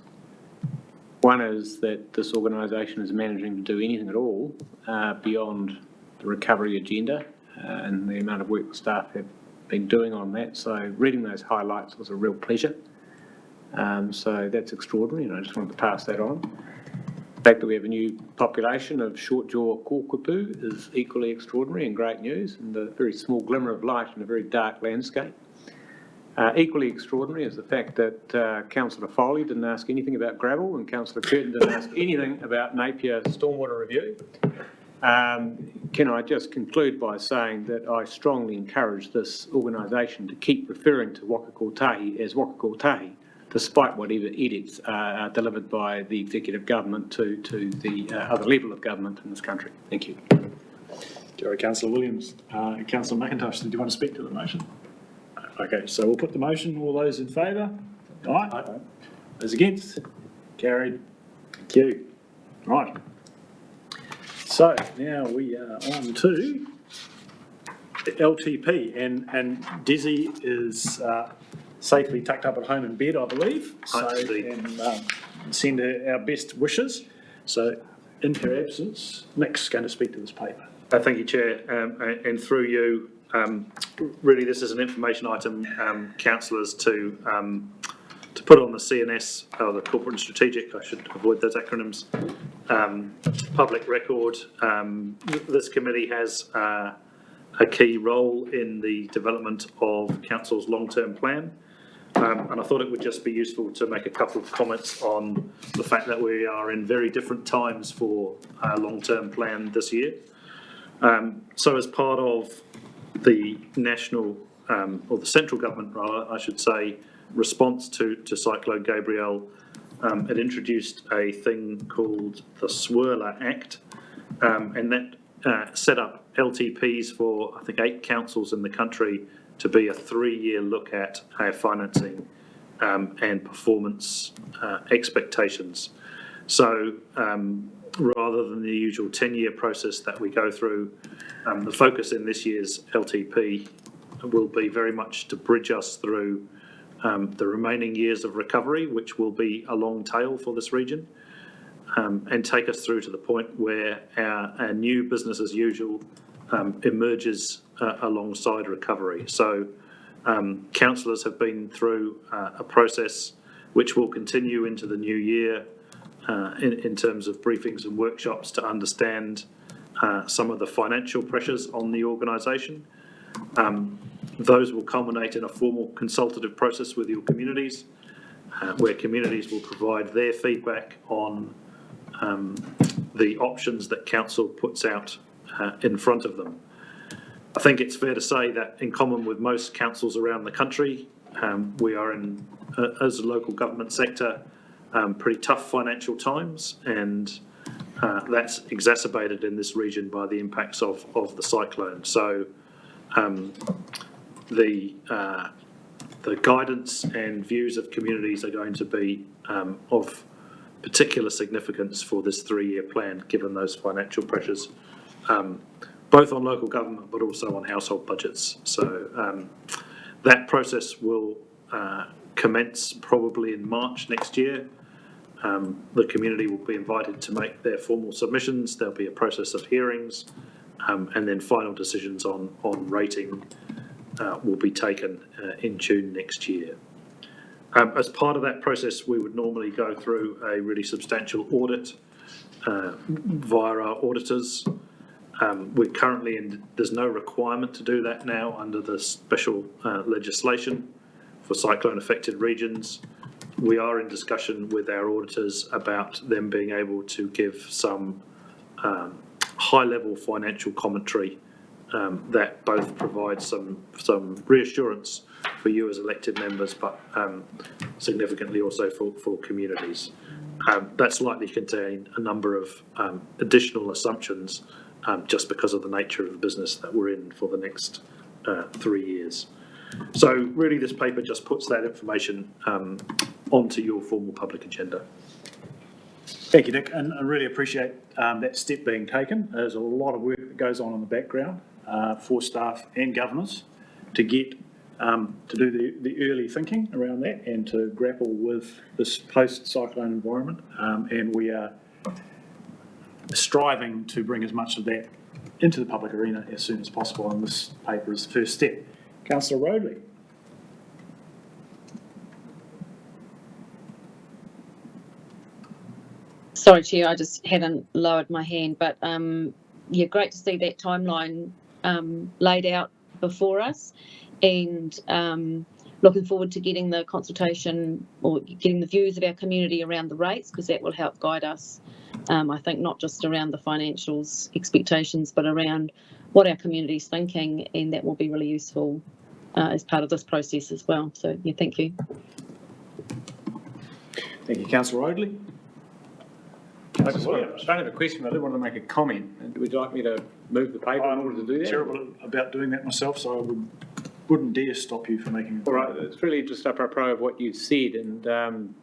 One is that this organisation is managing to do anything at all beyond the recovery agenda and the amount of work the staff have been doing on that. So reading those highlights was a real pleasure. So that's extraordinary, and I just wanted to pass that on. The fact that we have a new population of short-jaw kōkupu is equally extraordinary and great news, and a very small glimmer of light in a very dark landscape. Equally extraordinary is the fact that Councillor Foley didn't ask anything about gravel, and Councillor Curtin didn't ask anything about Napier Stormwater Review. Can I just conclude by saying that I strongly encourage this organisation to keep referring to Waka Kotahi as Waka Kotahi, despite whatever edicts are delivered by the executive government to the other level of government in this country. Thank you.
Kia ora, Councillor Williams. Councillor McIntosh, did you want to speak to the motion? Okay, so we'll put the motion. All those in favour? Aye. Those against? Carried. Thank you. Right. So now we are on to LTP, and Desi is safely tucked up at home in bed, I believe. So, and send her our best wishes. So in her absence, Nick's going to speak to this paper.
Thank you, Chair, and through you, really this is an information item, councillors to put on the CNS, or the Corporate and Strategic, I should avoid those acronyms, public record. This committee has a key role in the development of Council's long-term plan. And I thought it would just be useful to make a couple of comments on the fact that we are in very different times for our long-term plan this year. So as part of the national, or the central government rather, I should say, response to Cyclone Gabrielle, it introduced a thing called the Swirler Act, and that set up LTPs for, I think, 8 councils in the country to be a 3-year look at our financing and performance expectations. So rather than the usual 10-year process that we go through, the focus in this year's LTP will be very much to bridge us through the remaining years of recovery, which will be a long tail for this region, and take us through to the point where our new business as usual emerges alongside recovery. So councillors have been through a process which will continue into the new year in terms of briefings and workshops to understand some of the financial pressures on the organisation. Those will culminate in a formal consultative process with your communities, where communities will provide their feedback on the options that council puts out in front of them. I think it's fair to say that in common with most councils around the country, we are in, as a local government sector, pretty tough financial times, and that's exacerbated in this region by the impacts of the cyclone. So the guidance and views of communities are going to be of particular significance for this 3-year plan, given those financial pressures, both on local government but also on household budgets. So that process will commence probably in March next year. The community will be invited to make their formal submissions. There'll be a process of hearings, and then final decisions on rating will be taken in June next year. As part of that process, we would normally go through a really substantial audit via our auditors. We're currently there's no requirement to do that now under the special legislation for cyclone affected regions. We are in discussion with our auditors about them being able to give some high level financial commentary that both provides some reassurance for you as elected members, but significantly also for communities. That's likely to contain a number of additional assumptions just because of the nature of the business that we're in for the next 3 years. So really this paper just puts that information onto your formal public agenda.
Thank you, Nick, and I really appreciate that step being taken. There's a lot of work that goes on in the background for staff and governors to get to do the early thinking around that and to grapple with this post-cyclone environment, and we are striving to bring as much of that into the public arena as soon as possible, and this paper is the first step. Councillor Rodley.
Sorry, Chair, I just hadn't lowered my hand, but yeah, great to see that timeline laid out before us, and looking forward to getting the consultation or getting the views of our community around the rates, because that will help guide us, I think, not just around the financials expectations, but around what our community's thinking, and that will be really useful as part of this process as well. So, yeah, thank you.
Thank you, Councillor Rodley.
I don't have a question, but I do want to make a comment. Would you like me to move the paper in order to do
I'm
that?
terrible about doing that myself, so I wouldn't dare stop you from making.
All right, it's really just apropos of what you said, and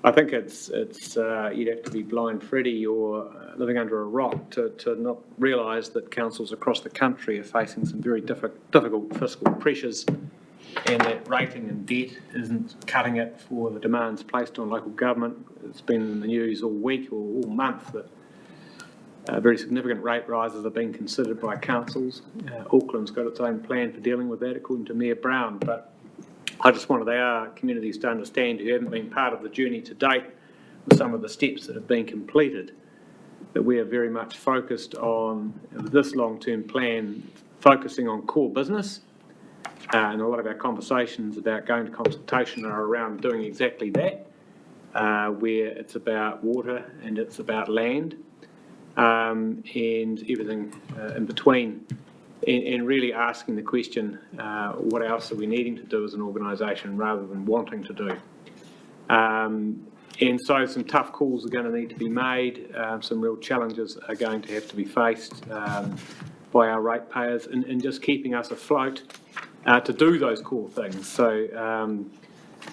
I think it's you'd have to be blind Freddy or living under a rock to not realise that councils across the country are facing some very difficult fiscal pressures, and that rating and debt isn't cutting it for the demands placed on local government. It's been in the news all week or all month that very significant rate rises are being considered by councils. Auckland's got its own plan for dealing with that, according to Mayor Brown, but I just wanted our communities to understand, who haven't been part of the journey to date, with some of the steps that have been completed, that we are very much focused on this long-term plan, focusing on core business. And a lot of our conversations about going to consultation are around doing exactly that, where it's about water and it's about land, and everything in between. And really asking the question, what else are we needing to do as an organisation rather than wanting to do? And so some tough calls are going to need to be made, some real challenges are going to have to be faced by our ratepayers in just keeping us afloat to do those core things. So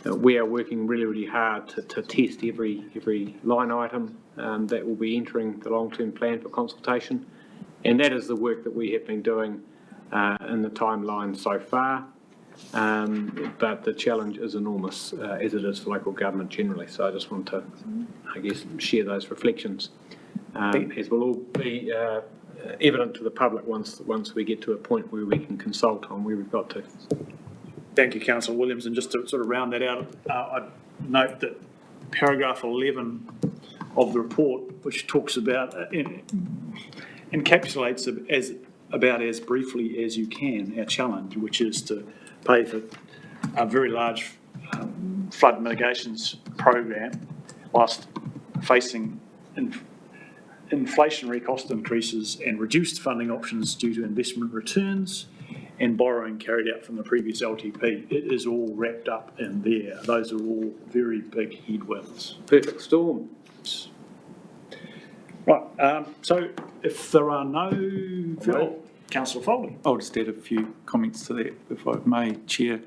we are working really, really hard to test every line item that will be entering the long-term plan for consultation. And that is the work that we have been doing in the timeline so far. But the challenge is enormous, as it is for local government generally. So I just want to, I guess, share those reflections, as will all be evident to the public once we get to a point where we can consult on where we've got to.
Thank you, Councillor Williams. And just to sort of round that out, I'd note that paragraph 11 of the report, which talks about, encapsulates about as briefly as you can our challenge, which is to pay for a very large flood mitigations program whilst facing inflationary cost increases and reduced funding options due to investment returns and borrowing carried out from the previous LTP. It is all wrapped up in there. Those are all very big headwinds.
Perfect storm.
Right, so if there are no Councillor Foley.
I'll just add a few comments to that, if I may, Chair.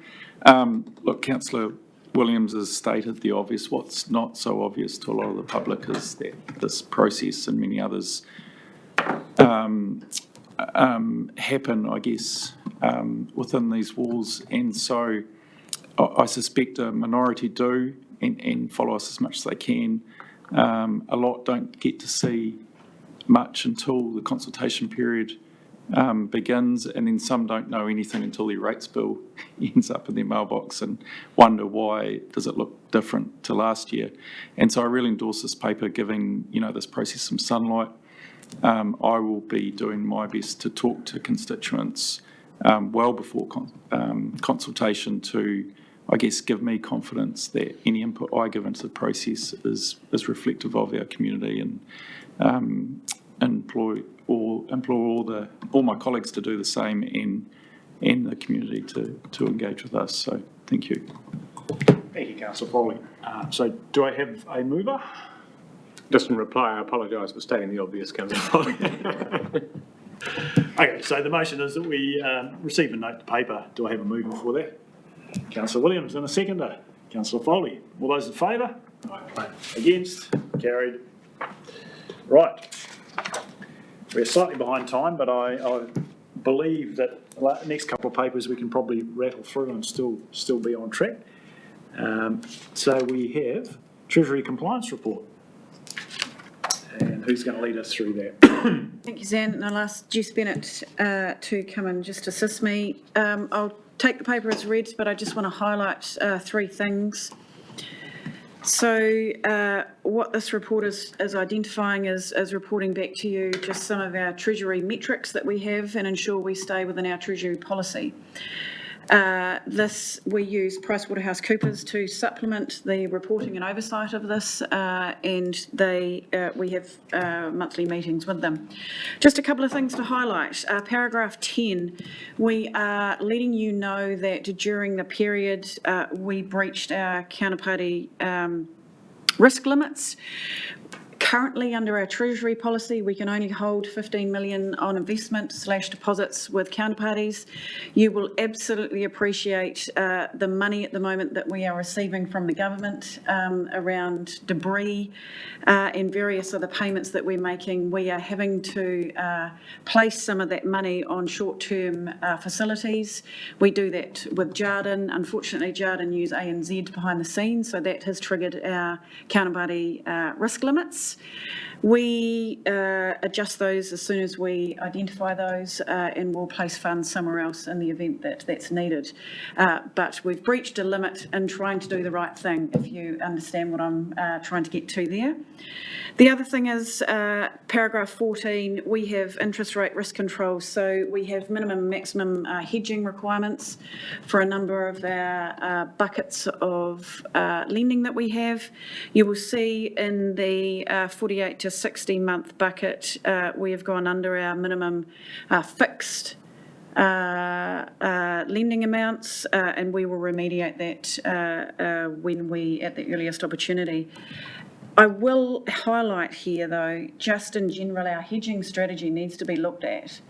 Look, Councillor Williams has stated the obvious. What's not so obvious to a lot of the public is that this process and many others happen, I guess, within these walls. And so I suspect a minority do and follow us as much as they can. A lot don't get to see much until the consultation period begins, and then some don't know anything until their rates bill ends up in their mailbox and wonder why does it look different to last year. And so I really endorse this paper, giving this process some sunlight. I will be doing my best to talk to constituents well before consultation to, I guess, give me confidence that any input I give into the process is reflective of our community, and implore all my colleagues to do the same, and the community to engage with us. So thank you.
Thank you, Councillor Foley. So do I have a mover?
Just in reply, I apologise for stating the obvious, Councillor Foley.
Okay, so the motion is that we receive and note the paper. Do I have a mover for that? Councillor Williams and a seconder. Councillor Foley. All those in favour? Against? Carried. Right. We're slightly behind time, but I believe that the next couple of papers we can probably rattle through and still be on track. So we have Treasury Compliance Report. And who's going to lead us through that?
Thank you, Zan, and I'll ask Jess Bennett to come and just assist me. I'll take the paper as read, but I just want to highlight three things. So what this report is identifying is reporting back to you just some of our Treasury metrics that we have and ensure we stay within our Treasury policy. We use PricewaterhouseCoopers to supplement the reporting and oversight of this, and we have monthly meetings with them. Just a couple of things to highlight. Paragraph 10, we are letting you know that during the period we breached our counterparty risk limits. Currently, under our Treasury policy, we can only hold 15 million on investment/deposits with counterparties. You will absolutely appreciate the money at the moment that we are receiving from the government around debris and various other payments that we're making. We are having to place some of that money on short-term facilities. We do that with Jarden. Unfortunately, Jarden use ANZ behind the scenes, so that has triggered our counterparty risk limits. We adjust those as soon as we identify those and we'll place funds somewhere else in the event that that's needed. But we've breached a limit in trying to do the right thing, if you understand what I'm trying to get to there. The other thing is paragraph 14, we have interest rate risk control. So we have minimum and maximum hedging requirements for a number of our buckets of lending that we have. You will see in the 48 to 60 month bucket, we have gone under our minimum fixed lending amounts, and we will remediate that when we, at the earliest opportunity. I will highlight here, though, just in general, our hedging strategy needs to be looked at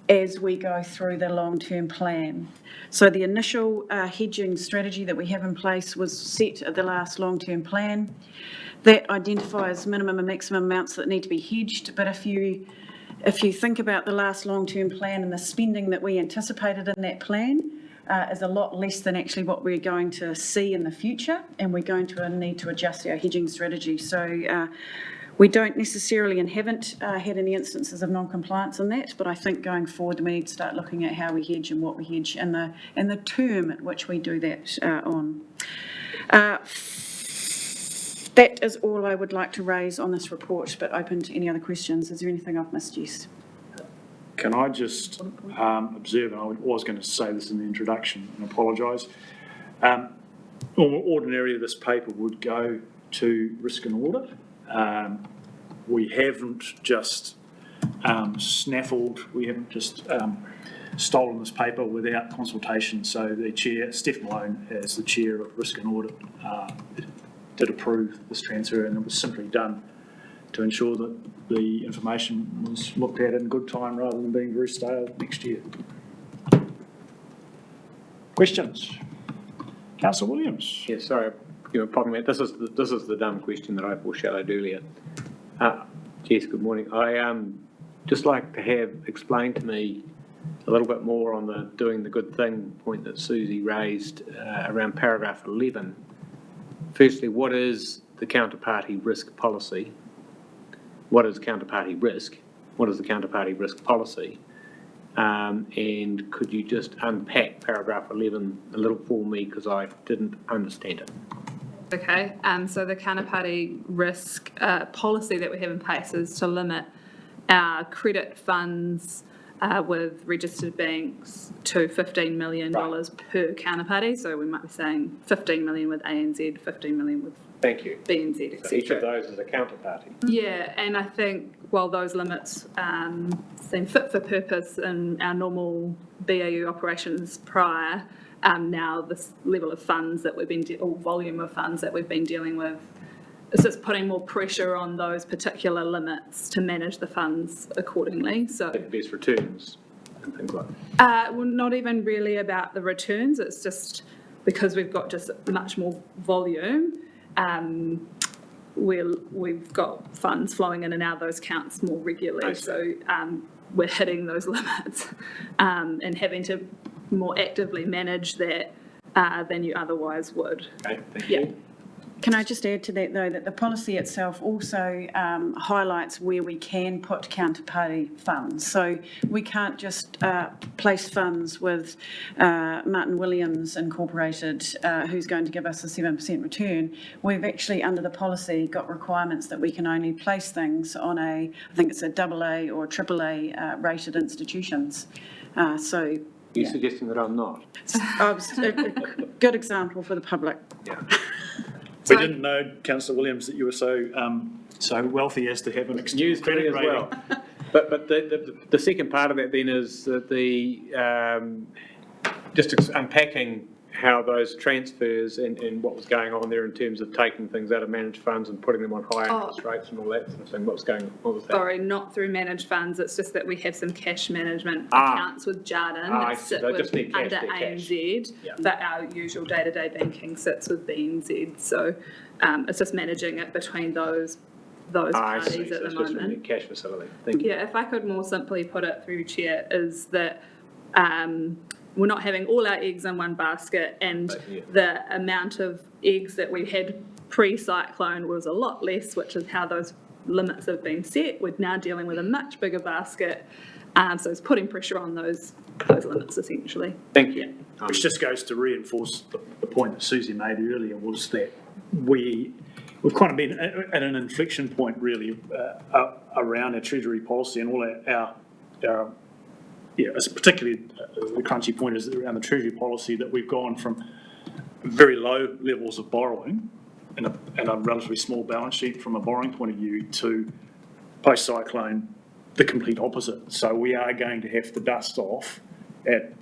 as we go through the long-term plan. So the initial hedging strategy that we have in place was set at the last long-term plan. That identifies minimum and maximum amounts that need to be hedged, but if you think about the last long-term plan and the spending that we anticipated in that plan, is a lot less than actually what we're going to see in the future, and we're going to need to adjust our hedging strategy. So we don't necessarily and haven't had any instances of non-compliance in that, but I think going forward we need to start looking at how we hedge and what we hedge and the term at which we do that on. That is all I would like to raise on this report, but open to any other questions. Is there anything I've missed, Jess?
Can I just observe, and I was going to say this in the introduction and apologise, ordinarily this paper would go to risk and audit. We haven't just snaffled, we haven't just stolen this paper without consultation. So the chair, Steph Malone, as the chair of risk and audit, did approve this transfer, and it was simply done to ensure that the information was looked at in good time rather than being very stale next year. Questions? Councillor Williams.
Yeah, sorry, you were popping out. This is the dumb question that I foreshadowed earlier. Jess, good morning. I just like to have explained to me a little bit more on the doing the good thing point that Susie raised around paragraph 11. Firstly, what is the counterparty risk policy? What is counterparty risk? What is the counterparty risk policy? And could you just unpack paragraph 11 a little for me, because I didn't understand it.
Okay, so the counterparty risk policy that we have in place is to limit our credit funds with registered banks to $15 million per counterparty. So we might be saying 15 million with ANZ, 15 million with
Thank you.
BNZ, etc.
So each of those is a counterparty.
Yeah, and I think while those limits seem fit for purpose in our normal BAU operations prior, now this level of funds that we've been, or volume of funds that we've been dealing with, is just putting more pressure on those particular limits to manage the funds accordingly. So
Best returns and things like that.
well, not even really about the returns. It's just because we've got just much more volume. We've got funds flowing in and out of those accounts more regularly. So we're hitting those limits and having to more actively manage that than you otherwise would.
Okay, thank you.
Can I just add to that, though, that the policy itself also highlights where we can put counterparty funds. So we can't just place funds with Martin Williams Incorporated, who's going to give us a 7% return. We've actually, under the policy, got requirements that we can only place things on I think it's a AA or AAA rated institutions. So.
You're suggesting that I'm not?
A good example for the public.
Yeah.
We didn't know, Councillor Williams, that you were so wealthy as to have an external credit
as
rating.
well. But the second part of that then is that just unpacking how those transfers and what was going on there in terms of taking things out of managed funds and putting them on higher interest rates and all that sort of thing? What was that?
Sorry, not through managed funds, it's just that we have some cash management accounts with Jarden
I
that
see.
sit
They
with
just need cash,
under
they're cash.
ANZ,
Yeah.
but our usual day-to-day banking sits with BNZ, so it's just managing it between those
I see.
parties
So
at
it's
the
just
moment.
a cash facility. Thank you.
Yeah, if I could more simply put it through Chair, is that we're not having all our eggs in one basket, and the amount of eggs that we had pre-cyclone was a lot less, which is how those limits have been set. We're now dealing with a much bigger basket, so it's putting pressure on those limits essentially.
Thank you.
Which just goes to reinforce the point that Susie made earlier, was that we've kind of been at an inflection point really around our Treasury policy and all our particularly the crunchy point is around the Treasury policy, that we've gone from very low levels of borrowing and a relatively small balance sheet from a borrowing point of view to post-cyclone the complete opposite. So we are going to have to dust off at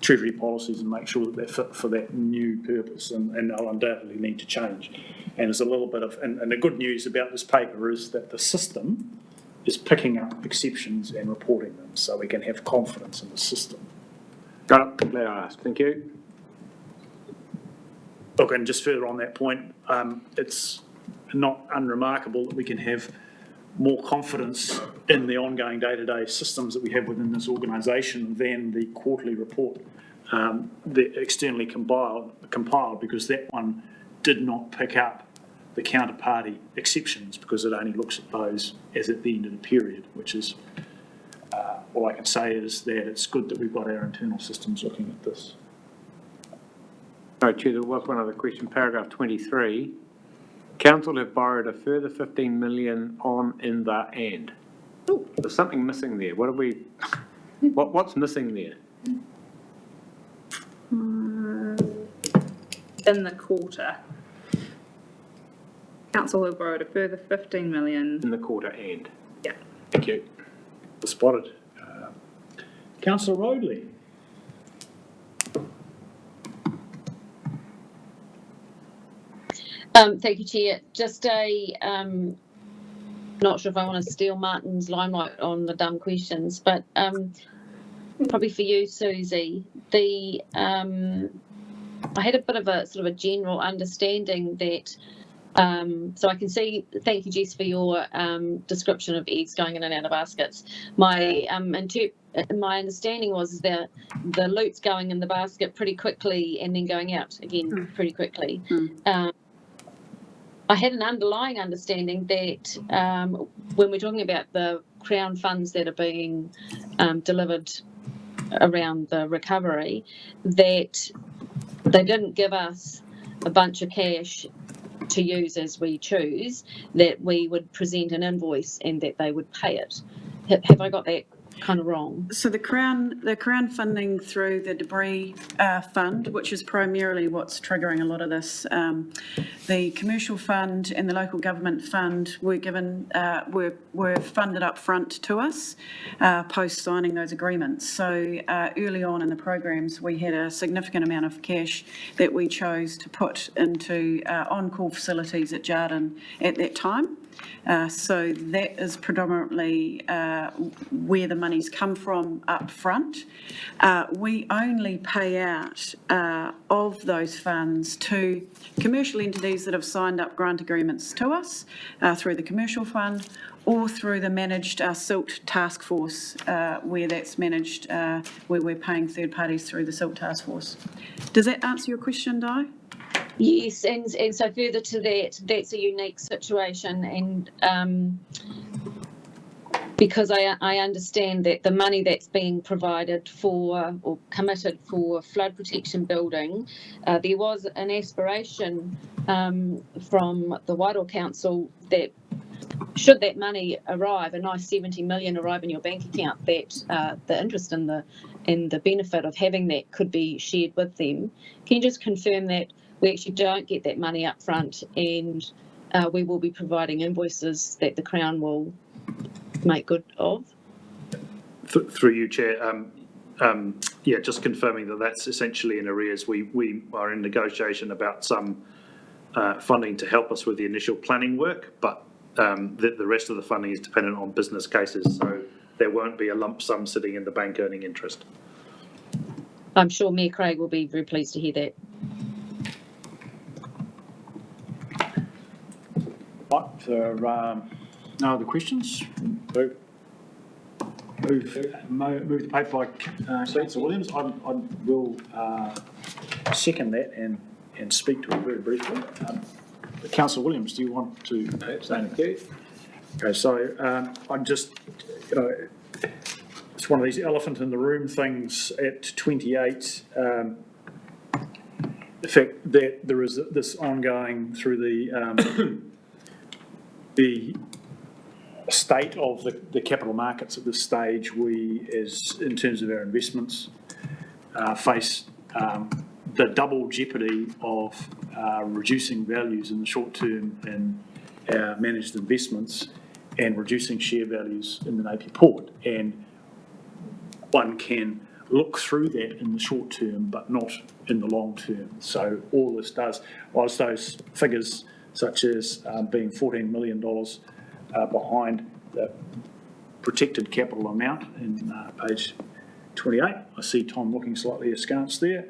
Treasury policies and make sure that they're fit for that new purpose, and they'll undoubtedly need to change. And there's a little bit of, and the good news about this paper is that the system is picking up exceptions and reporting them, so we can have confidence in the system.
Got it. Glad I asked. Thank you.
Look, and just further on that point, it's not unremarkable that we can have more confidence in the ongoing day-to-day systems that we have within this organisation than the quarterly report that externally compiled, because that one did not pick up the counterparty exceptions, because it only looks at those as at the end of the period, which is, all I can say is that it's good that we've got our internal systems looking at this.
No, Chair, there was one other question. Paragraph 23. Council have borrowed a further 15 million on in the and. There's something missing there. What are we? What's missing there?
In the quarter, council have borrowed a further 15 million.
In the quarter and.
Yeah.
Thank you.
Spotted. Councillor Rodley.
Thank you, Chair. Just not sure if I want to steal Martin's limelight on the dumb questions, but probably for you, Susie. I had a bit of a sort of a general understanding that. So I can see. Thank you, Jess, for your description of eggs going in and out of baskets. My understanding was the loot's going in the basket pretty quickly and then going out again pretty quickly. I had an underlying understanding that when we're talking about the Crown funds that are being delivered around the recovery, that they didn't give us a bunch of cash to use as we choose, that we would present an invoice and that they would pay it. Have I got that kind of wrong?
So the Crown funding through the debris fund, which is primarily what's triggering a lot of this, the commercial fund and the local government fund were given were funded up front to us post signing those agreements. So early on in the programs, we had a significant amount of cash that we chose to put into on-call facilities at Jarden at that time. So that is predominantly where the money's come from up front. We only pay out of those funds to commercial entities that have signed up grant agreements to us through the commercial fund or through the managed SILT task force, where that's managed, where we're paying third parties through the SILT task force. Does that answer your question, Di?
Yes, and so further to that, that's a unique situation, and because I understand that the money that's being provided for or committed for flood protection building, there was an aspiration from the Wairoa Council that should that money arrive, a nice 70 million arrive in your bank account, that the interest in the benefit of having that could be shared with them. Can you just confirm that we actually don't get that money up front, and we will be providing invoices that the Crown will make good of?
Through you, Chair, yeah, just confirming that that's essentially in arrears. We are in negotiation about some funding to help us with the initial planning work, but the rest of the funding is dependent on business cases, so there won't be a lump sum sitting in the bank earning interest.
I'm sure Mayor Craig will be very pleased to hear that.
Right, so, no other questions? Move the paper by Councillor Williams. I will second that and speak to it very briefly. Councillor Williams, do you want to say anything? Okay, so I'm just, it's one of these elephant in the room things at 28. The fact that there is this ongoing through the state of the capital markets at this stage, we, in terms of our investments, face the double jeopardy of reducing values in the short term in our managed investments and reducing share values in the Napier Port. And one can look through that in the short term, but not in the long term. So all this does, whilst those figures, such as being $14 million behind the protected capital amount in page 28. I see Tom looking slightly askance there.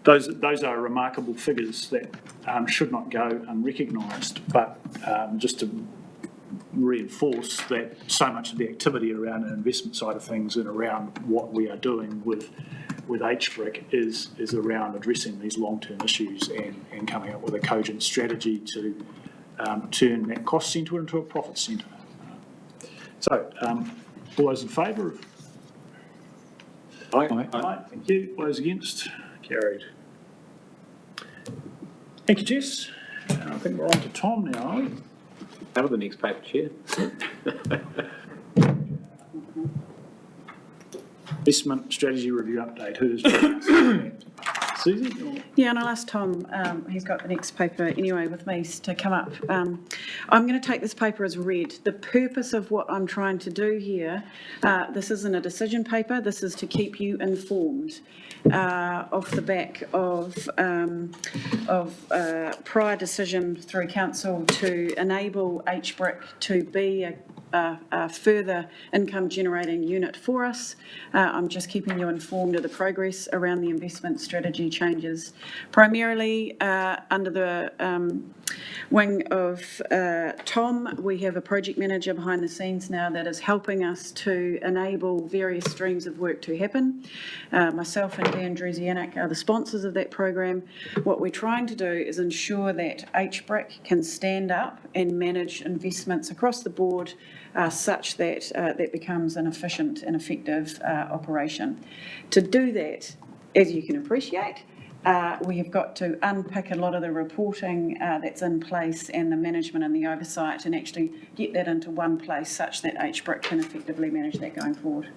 Those are remarkable figures that should not go unrecognised, but just to reinforce that so much of the activity around the investment side of things and around what we are doing with HBRIC is around addressing these long-term issues and coming up with a cogent strategy to turn that cost centre into a profit centre. So, all those in favour of? Aye. Aye. Thank you. All those against? Carried. Thank you, Jess. I think we're on to Tom now, are we?
Out of the next paper, Chair.
Investment strategy review update. Who's doing this? Susie?
Yeah, and I'll ask Tom, he's got the next paper anyway with me to come up. I'm going to take this paper as read. The purpose of what I'm trying to do here, this isn't a decision paper, this is to keep you informed off the back of prior decision through council to enable HBRIC to be a further income generating unit for us. I'm just keeping you informed of the progress around the investment strategy changes, primarily under the wing of Tom. We have a project manager behind the scenes now that is helping us to enable various streams of work to happen. Myself and Dan Druzianic are the sponsors of that program. What we're trying to do is ensure that HBRIC can stand up and manage investments across the board such that that becomes an efficient and effective operation. To do that, as you can appreciate, we have got to unpick a lot of the reporting that's in place and the management and the oversight and actually get that into one place such that HBRIC can effectively manage that going forward.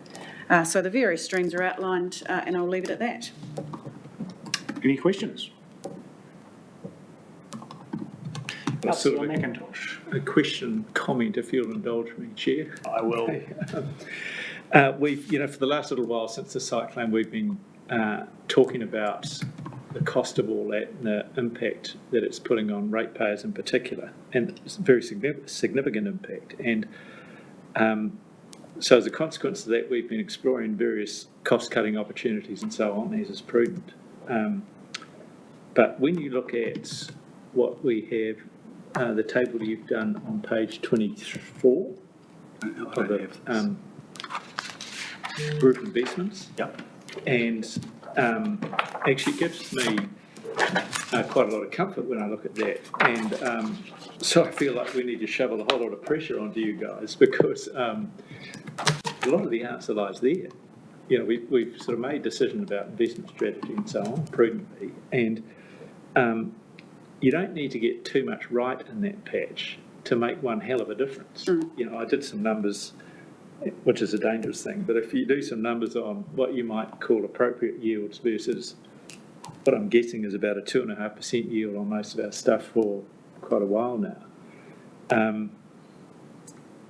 So the various streams are outlined and I'll leave it at that.
Any questions?
Sort of
McIntosh.
a question, comment, if you'll indulge me, Chair.
I will.
We've, for the last little while since the cyclone, we've been talking about the cost of all that and the impact that it's putting on ratepayers in particular, and it's a very significant impact. And so as a consequence of that, we've been exploring various cost-cutting opportunities and so on, as is prudent. But when you look at what we have, the table you've done on page 24 of the group investments.
Yep.
And actually gives me quite a lot of comfort when I look at that. And so I feel like we need to shovel a whole lot of pressure onto you guys because a lot of the answer lies there. We've sort of made decisions about investment strategy and so on prudently. And you don't need to get too much right in that patch to make one hell of a difference. I did some numbers, which is a dangerous thing, but if you do some numbers on what you might call appropriate yields versus what I'm guessing is about a 2.5% yield on most of our stuff for quite a while now,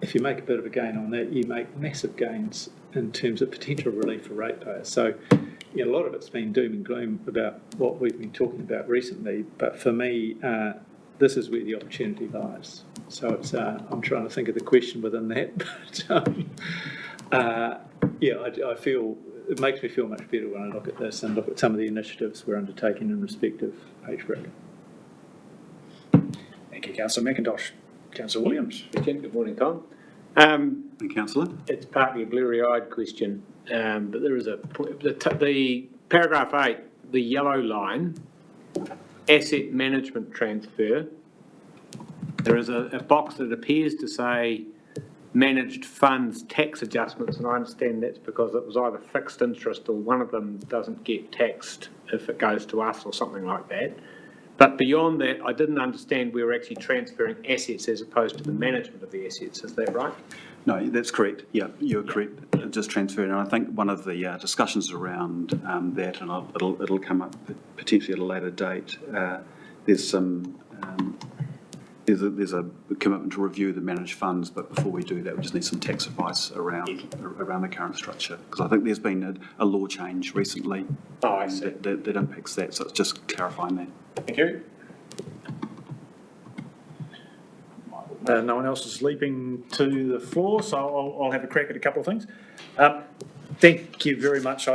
if you make a bit of a gain on that, you make massive gains in terms of potential relief for ratepayers. So, a lot of it's been doom and gloom about what we've been talking about recently, but for me, this is where the opportunity lies. So it's, I'm trying to think of the question within that, but I feel, it makes me feel much better when I look at this and look at some of the initiatives we're undertaking in respect of HBRIC.
Thank you, Councillor McIntosh. Councillor Williams.
Good morning, Tom.
Councillor?
It's partly a blurry-eyed question, but there is the paragraph 8, the yellow line, asset management transfer. There is a box that appears to say managed funds tax adjustments, and I understand that's because it was either fixed interest or one of them doesn't get taxed if it goes to us or something like that. But beyond that, I didn't understand we were actually transferring assets as opposed to the management of the assets. Is that right?
No, that's correct. Yeah, you're correct. Just transferring. And I think one of the discussions around that, and it'll come up potentially at a later date. There's some there's a commitment to review the managed funds, but before we do that, we just need some tax advice around the current structure, because I think there's been a law change recently.
Oh, I see.
That impacts that. So it's just clarifying that.
Thank you. No one else is leaping to the floor, so I'll have a crack at a couple of things. Thank you very much.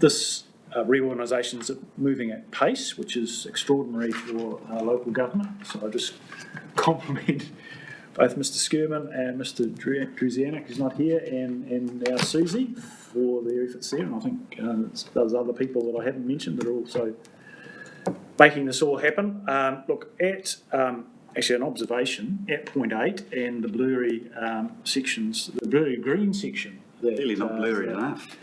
This reorganisation is moving at pace, which is extraordinary for local government. So I just compliment both Mr. Skirman and Mr. Druzianic, who's not here, and our Susie for their efforts there. And I think those other people that I haven't mentioned that are also making this all happen. Look, at actually an observation, at point 8 and the blurry sections, the blurry green section.
Really not blurry enough.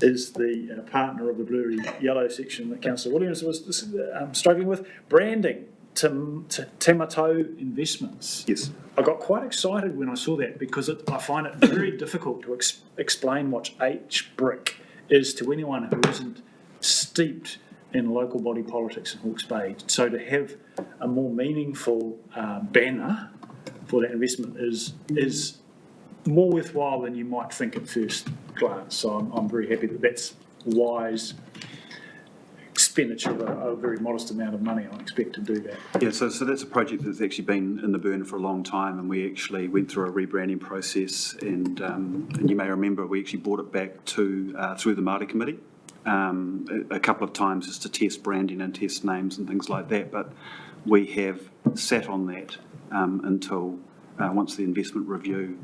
Is the partner of the blurry yellow section that Councillor Williams was struggling with. Branding, Te Matau Investments.
Yes.
I got quite excited when I saw that because I find it very difficult to explain what HBRIC is to anyone who isn't steeped in local body politics in Hawke's Bay. So to have a more meaningful banner for that investment is more worthwhile than you might think at first glance. So I'm very happy that that's wise expenditure of a very modest amount of money. I expect to do that.
Yeah, so that's a project that's actually been in the burn for a long time, and we actually went through a rebranding process, and you may remember we actually brought it back to through the Māori Committee a couple of times just to test branding and test names and things like that, but we have sat on that until once the investment review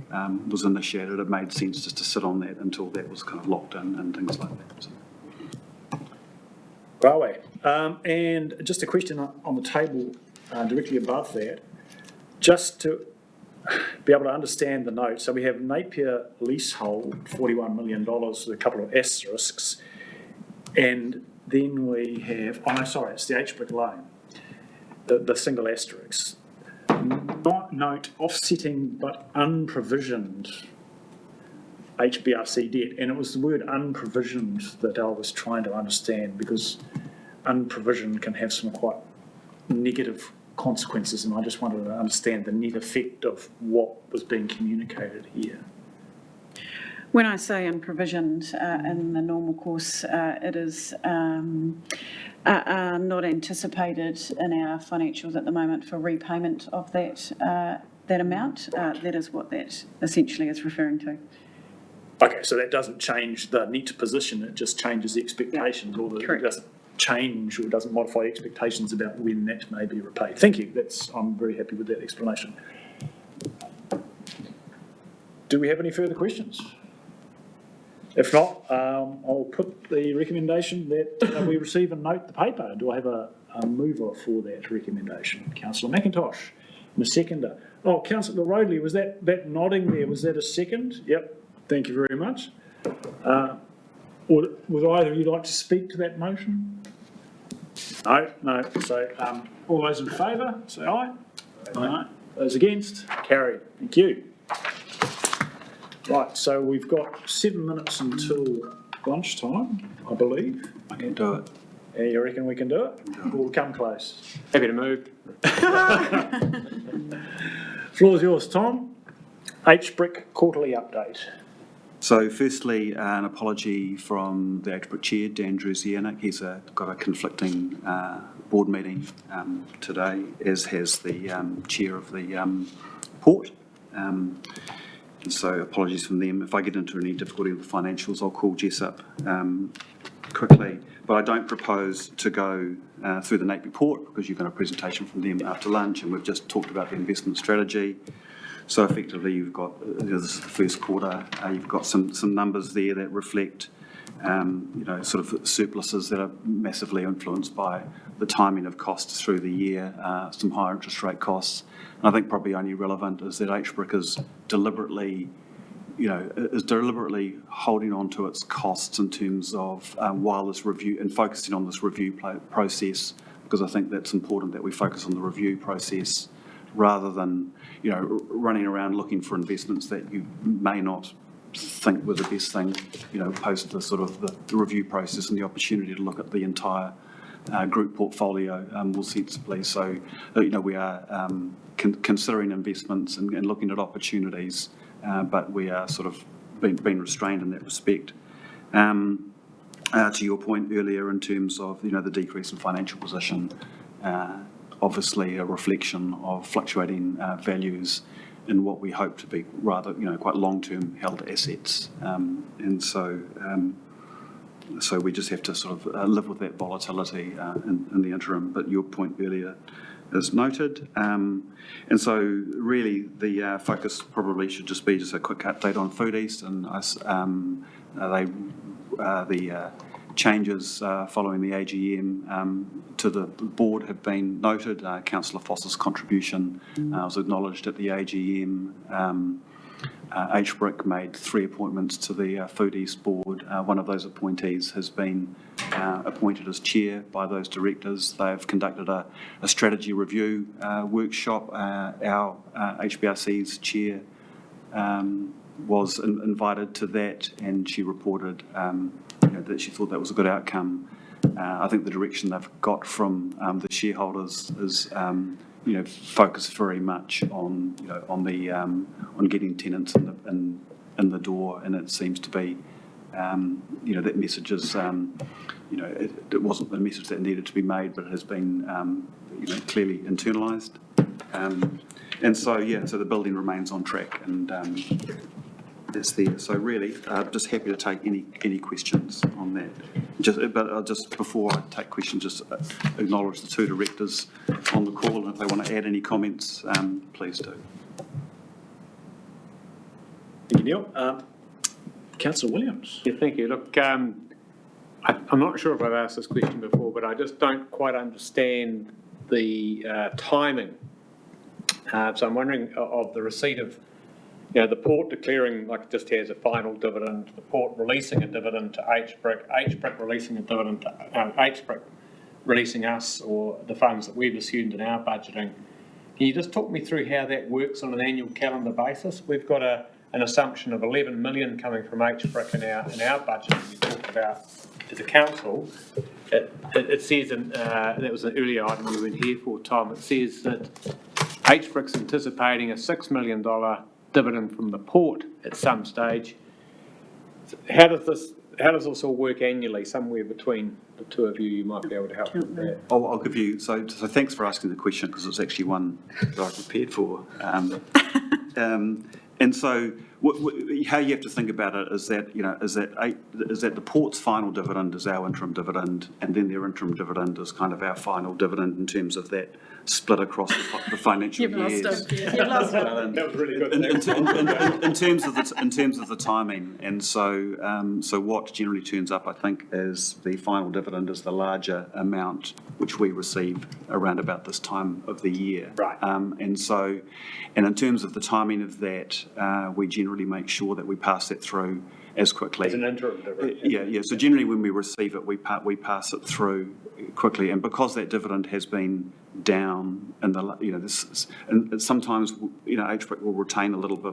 was initiated. It made sense just to sit on that until that was kind of locked in and things like that. So.
Railway. And just a question on the table directly above that, just to be able to understand the note. So we have Napier leasehold, $41 million with a couple of asterisks, and then we have, it's the HBRIC loan, the single asterisk. Not note offsetting but unprovisioned HBRC debt, and it was the word unprovisioned that I was trying to understand, because unprovisioned can have some quite negative consequences, and I just wanted to understand the net effect of what was being communicated here.
When I say unprovisioned in the normal course, it is not anticipated in our financials at the moment for repayment of that amount. That is what that essentially is referring to.
Okay, so that doesn't change the net position, it just changes the expectations, or it doesn't change or doesn't modify expectations about when that may be repaid. Thank you, I'm very happy with that explanation. Do we have any further questions? If not, I'll put the recommendation that we receive and note the paper. Do I have a mover for that recommendation? Councillor McIntosh, and a seconder. Oh, Councillor Roadley, was that nodding there, was that a second? Yep, thank you very much. Would either of you like to speak to that motion? No. So all those in favour, say aye. Aye. Those against, carried. Thank you. Right, so we've got 7 minutes until lunchtime, I believe.
I can do it.
Yeah, you reckon we can do it? We'll come close.
Happy to move.
Floor's yours, Tom.
HBRIC quarterly update.
So firstly, an apology from the HBRIC chair, Dan Druzianic. He's got a conflicting board meeting today, as has the chair of the port. And so apologies from them. If I get into any difficulty with the financials, I'll call Jess up quickly. But I don't propose to go through the Napier Port because you've got a presentation from them after lunch, and we've just talked about the investment strategy. So effectively, you've got, this is the first quarter, you've got some numbers there that reflect, sort of surpluses that are massively influenced by the timing of costs through the year, some higher interest rate costs. And I think probably only relevant is that HBRIC is deliberately holding on to its costs in terms of while this review and focusing on this review process, because I think that's important that we focus on the review process rather than, running around looking for investments that you may not think were the best thing, post the sort of the review process and the opportunity to look at the entire group portfolio more sensibly. So, we are considering investments and looking at opportunities, but we are sort of being restrained in that respect. To your point earlier in terms of, the decrease in financial position, obviously a reflection of fluctuating values in what we hope to be rather, quite long-term held assets. And so we just have to sort of live with that volatility in the interim. But your point earlier is noted. And so really the focus probably should just be just a quick update on Food East and us. The changes following the AGM to the board have been noted. Councillor Foss's contribution was acknowledged at the AGM. HBRIC made 3 appointments to the Food East board. One of those appointees has been appointed as chair by those directors. They've conducted a strategy review workshop. Our HBRC's chair was invited to that, and she reported that she thought that was a good outcome. I think the direction they've got from the shareholders is, focused very much on, on getting tenants in the door, and it seems to be, that message is, it wasn't the message that needed to be made, but it has been, clearly internalised. And so, so the building remains on track, and that's there. So really, just happy to take any questions on that. But I'll just, before I take questions, just acknowledge the 2 directors on the call, and if they want to add any comments, please do.
Thank you, Neil. Councillor Williams.
Yeah, thank you. Look, I'm not sure if I've asked this question before, but I just don't quite understand the timing. So I'm wondering of the receipt of, the port declaring like it just has a final dividend, the port releasing a dividend to HBRIC, HBRIC releasing a dividend to HBRIC releasing us or the funds that we've assumed in our budgeting. Can you just talk me through how that works on an annual calendar basis? We've got an assumption of 11 million coming from HBRIC in our budget we talked about as a council. It says, that was an earlier item you were here for, Tom, it says that HBRIC's anticipating a $6 million dividend from the port at some stage. How does this all work annually? Somewhere between the 2 of you, you might be able to help with that.
I'll give you, so thanks for asking the question, because it's actually one that I prepared for. And so how you have to think about it is that, is that the port's final dividend is our interim dividend, and then their interim dividend is kind of our final dividend in terms of that split across the financial years.
You've lost him.
That was really good.
In terms of the timing, and so what generally turns up, I think, is the final dividend is the larger amount which we receive around about this time of the year.
Right.
And in terms of the timing of that, we generally make sure that we pass that through as quickly.
As an interim dividend.
Yeah. So generally when we receive it, we pass it through quickly, and because that dividend has been down in the, and sometimes, HBRIC will retain a little bit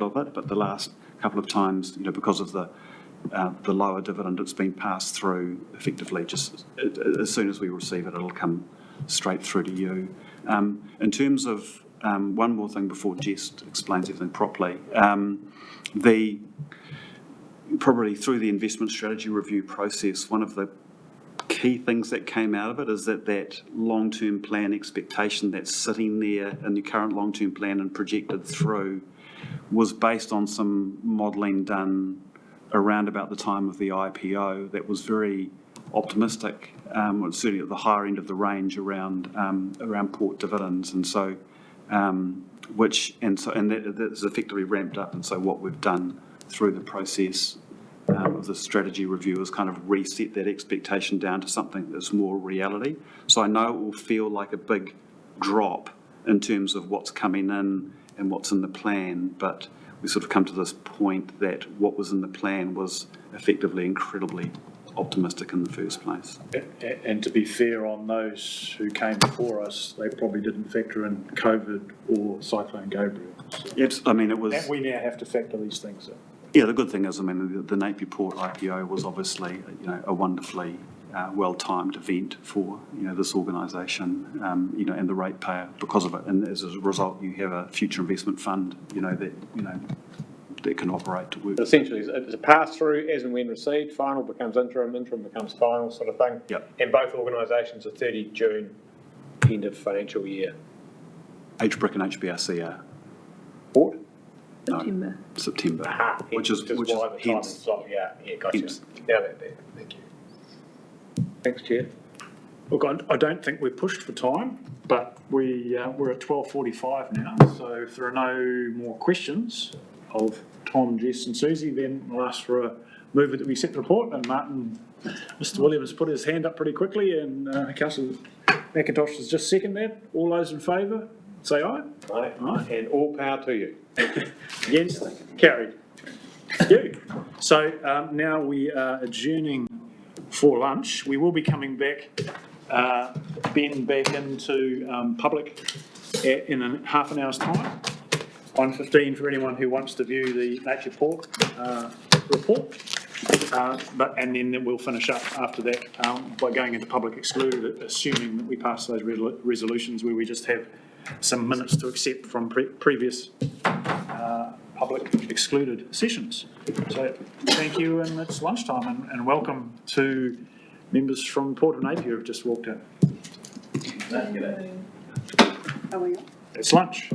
of it, but the last couple of times, because of the lower dividend, it's been passed through effectively just as soon as we receive it, it'll come straight through to you. In terms of one more thing before Jess explains everything properly. Probably through the investment strategy review process, one of the key things that came out of it is that long-term plan expectation that's sitting there in the current long-term plan and projected through was based on some modelling done around about the time of the IPO that was very optimistic, certainly at the higher end of the range around port dividends, and so that's effectively ramped up. And so what we've done through the process of the strategy review is kind of reset that expectation down to something that's more reality. So I know it will feel like a big drop in terms of what's coming in and what's in the plan, but we sort of come to this point that what was in the plan was effectively incredibly optimistic in the first place.
And to be fair on those who came before us, they probably didn't factor in COVID or Cyclone Gabriel. So
It was.
And we now have to factor these things in.
Yeah, the good thing is, the Napier Port IPO was obviously, a wonderfully well-timed event for, this organisation, and the ratepayer because of it. And as a result, you have a future investment fund, that can operate to work.
Essentially, it's a pass-through as and when received, final becomes interim, interim becomes final sort of thing.
Yep.
And both organisations are 30 June, end of financial year.
HBRIC and HBRC are.
Port?
September.
September, which is
why the timing's
hence.
slightly out. Yeah, gotcha.
Hence.
Now that, thank you. Thanks, Chair.
Look, I don't think we're pushed for time, but we're at 12:45 now. So if there are no more questions of Tom, Jess and Susie, then I'll ask for a mover that we accept the report. And Mr. Williams put his hand up pretty quickly, and Councillor McIntosh has just seconded that. All those in favour, say aye.
Aye. And all power to you.
Against? Carried. Thank you. So now we are adjourning for lunch. We will be coming back, Ben, back into public in half an hour's time. 1:15 for anyone who wants to view the Napier Port report. And then we'll finish up after that by going into public excluded, assuming that we pass those resolutions where we just have some minutes to accept from previous public excluded sessions. So thank you, and it's lunchtime, and welcome to members from Port of Napier who've just walked in. It's lunch.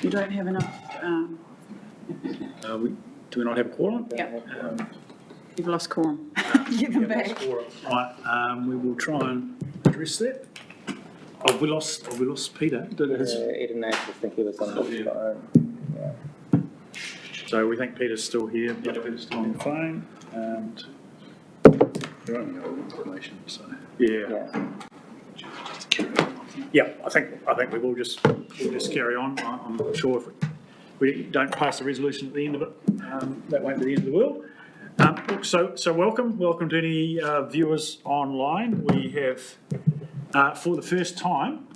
You don't have enough,
Do we not have a quorum?
yeah, you've lost quorum. Give them back.
Right, we will try and address that. Have we lost Peter?
Eden I think he was on the phone.
So we think Peter's still here, but Peter's still on the phone, and
You're only got information, so.
yeah. Yeah, I think we will just carry on. I'm not sure if we don't pass the resolution at the end of it, that won't be the end of the world. Look, so welcome to any viewers online. We have, for the first time,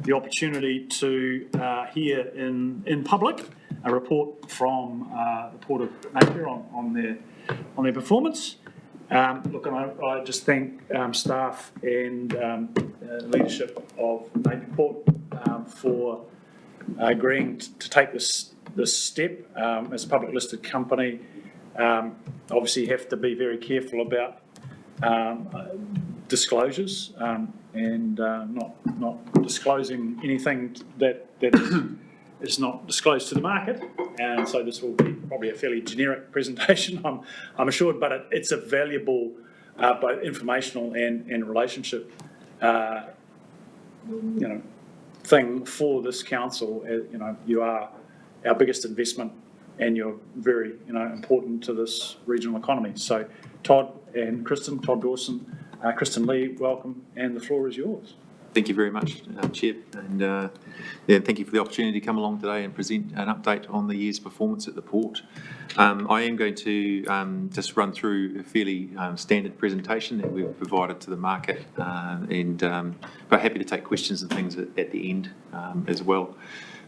the opportunity to hear in public a report from the Port of Napier on their performance. Look, and I just thank staff and leadership of Napier Port for agreeing to take this step. As a public listed company, obviously you have to be very careful about disclosures and not disclosing anything that is not disclosed to the market. And so this will be probably a fairly generic presentation, I'm assured, but it's a valuable both informational and relationship thing for this council. You are our biggest investment and you're very important to this regional economy. So Todd and Kristen, Todd Dawson, Kristen Lee, welcome, and the floor is yours.
Thank you very much, Chair, and thank you for the opportunity to come along today and present an update on the year's performance at the port. I am going to just run through a fairly standard presentation that we've provided to the market, but happy to take questions and things at the end as well.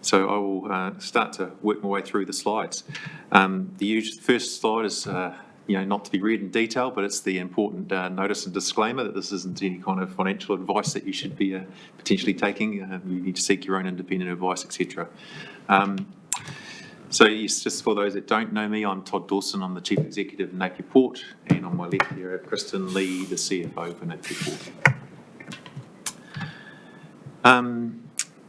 So I will start to work my way through the slides. The first slide is not to be read in detail, but it's the important notice and disclaimer that this isn't any kind of financial advice that you should be potentially taking. You need to seek your own independent advice, etc. So yes, just for those that don't know me, I'm Todd Dawson. I'm the Chief Executive of Napier Port, and on my left here, Kristen Lee, the CFO for Napier Port.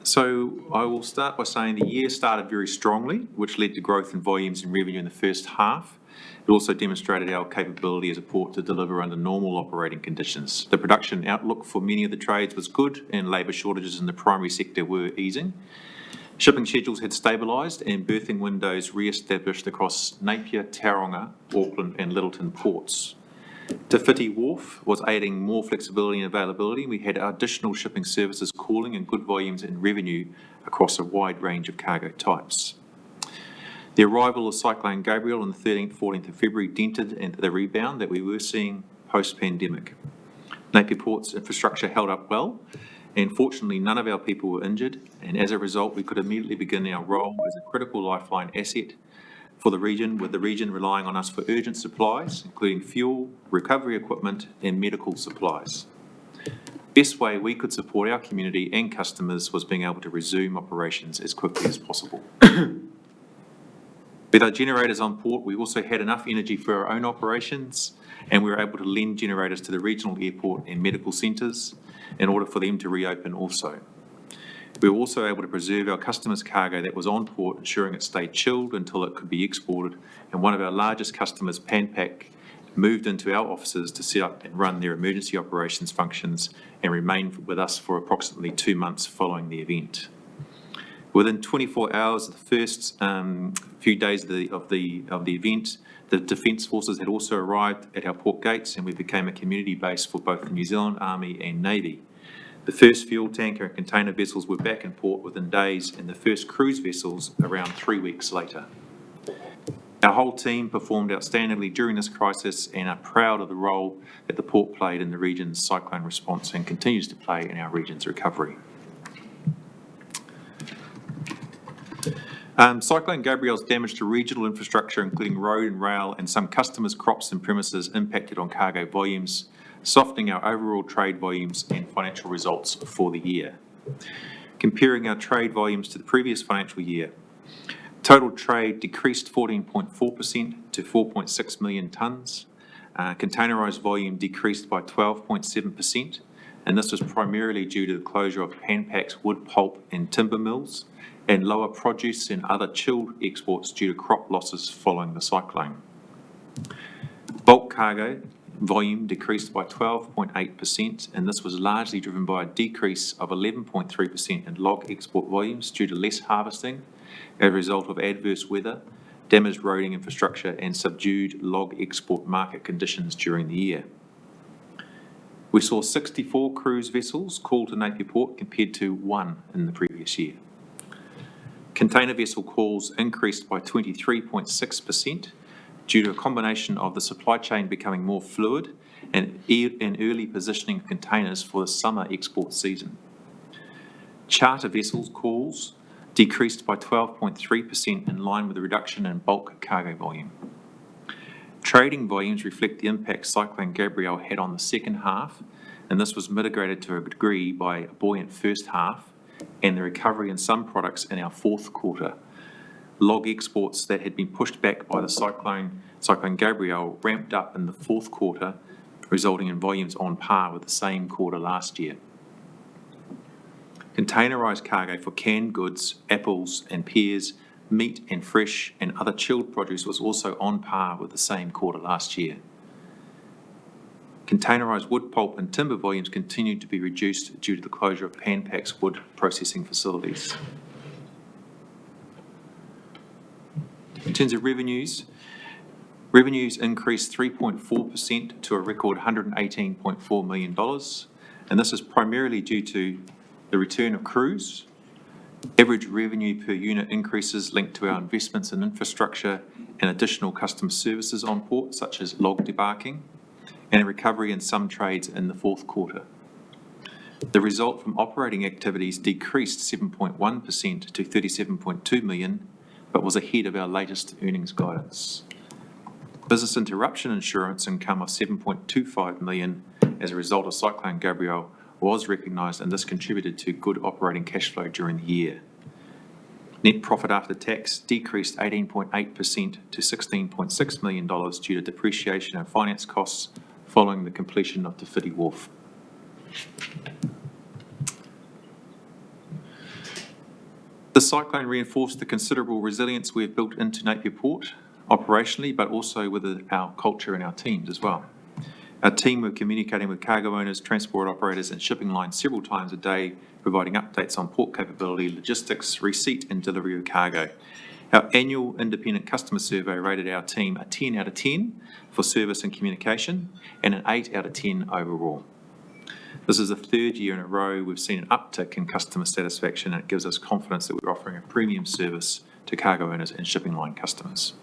So I will start by saying the year started very strongly, which led to growth in volumes and revenue in the first half. It also demonstrated our capability as a port to deliver under normal operating conditions. The production outlook for many of the trades was good, and labour shortages in the primary sector were easing. Shipping schedules had stabilised and berthing windows re-established across Napier, Tauranga, Auckland and Lyttelton ports. Te Whiti Wharf was aiding more flexibility and availability. We had additional shipping services calling and good volumes in revenue across a wide range of cargo types. The arrival of Cyclone Gabrielle on the 13th, 14th of February dented into the rebound that we were seeing post-pandemic. Napier Port's infrastructure held up well, and fortunately none of our people were injured, and as a result we could immediately begin our role as a critical lifeline asset for the region, with the region relying on us for urgent supplies, including fuel, recovery equipment and medical supplies. Best way we could support our community and customers was being able to resume operations as quickly as possible. With our generators on port, we also had enough energy for our own operations, and we were able to lend generators to the regional airport and medical centres in order for them to reopen also. We were also able to preserve our customers' cargo that was on port, ensuring it stayed chilled until it could be exported, and one of our largest customers, Panpac, moved into our offices to set up and run their emergency operations functions and remained with us for approximately 2 months following the event. Within 24 hours of the first few days of the event, the Defence Forces had also arrived at our port gates, and we became a community base for both the New Zealand Army and Navy. The first fuel tanker and container vessels were back in port within days, and the first cruise vessels around 3 weeks later. Our whole team performed outstandingly during this crisis and are proud of the role that the port played in the region's cyclone response and continues to play in our region's recovery. Cyclone Gabrielle's damage to regional infrastructure, including road and rail, and some customers' crops and premises impacted on cargo volumes, softening our overall trade volumes and financial results for the year. Comparing our trade volumes to the previous financial year, total trade decreased 14.4% to 4.6 million tonnes. Containerised volume decreased by 12.7%, and this was primarily due to the closure of Pan Pac's wood pulp and timber mills, and lower produce and other chilled exports due to crop losses following the cyclone. Bulk cargo volume decreased by 12.8%, and this was largely driven by a decrease of 11.3% in log export volumes due to less harvesting as a result of adverse weather, damaged roading infrastructure, and subdued log export market conditions during the year. We saw 64 cruise vessels called to Napier Port compared to 1 in the previous year. Container vessel calls increased by 23.6% due to a combination of the supply chain becoming more fluid and early positioning of containers for the summer export season. Charter vessels calls decreased by 12.3% in line with the reduction in bulk cargo volume. Trading volumes reflect the impact Cyclone Gabrielle had on the second half, and this was mitigated to a degree by a buoyant first half and the recovery in some products in our fourth quarter. Log exports that had been pushed back by the Cyclone Gabrielle ramped up in the fourth quarter, resulting in volumes on par with the same quarter last year. Containerised cargo for canned goods, apples and pears, meat and fresh and other chilled produce was also on par with the same quarter last year. Containerised wood pulp and timber volumes continued to be reduced due to the closure of Pan Pac's wood processing facilities. In terms of revenues increased 3.4% to a record $118.4 million, and this is primarily due to the return of cruise, average revenue per unit increases linked to our investments in infrastructure and additional customer services on port, such as log debarking, and a recovery in some trades in the fourth quarter. The result from operating activities decreased 7.1% to $37.2 million, but was ahead of our latest earnings guidance. Business interruption insurance income of $7.25 million as a result of Cyclone Gabrielle was recognised, and this contributed to good operating cash flow during the year. Net profit after tax decreased 18.8% to $16.6 million due to depreciation and finance costs following the completion of Te Whiti Wharf. The cyclone reinforced the considerable resilience we have built into Napier Port, operationally, but also with our culture and our teams as well. Our team were communicating with cargo owners, transport operators and shipping lines several times a day, providing updates on port capability, logistics, receipt and delivery of cargo. Our annual independent customer survey rated our team a 10 out of 10 for service and communication and an 8 out of 10 overall. This is the third year in a row we've seen an uptick in customer satisfaction, and it gives us confidence that we're offering a premium service to cargo owners and shipping line customers.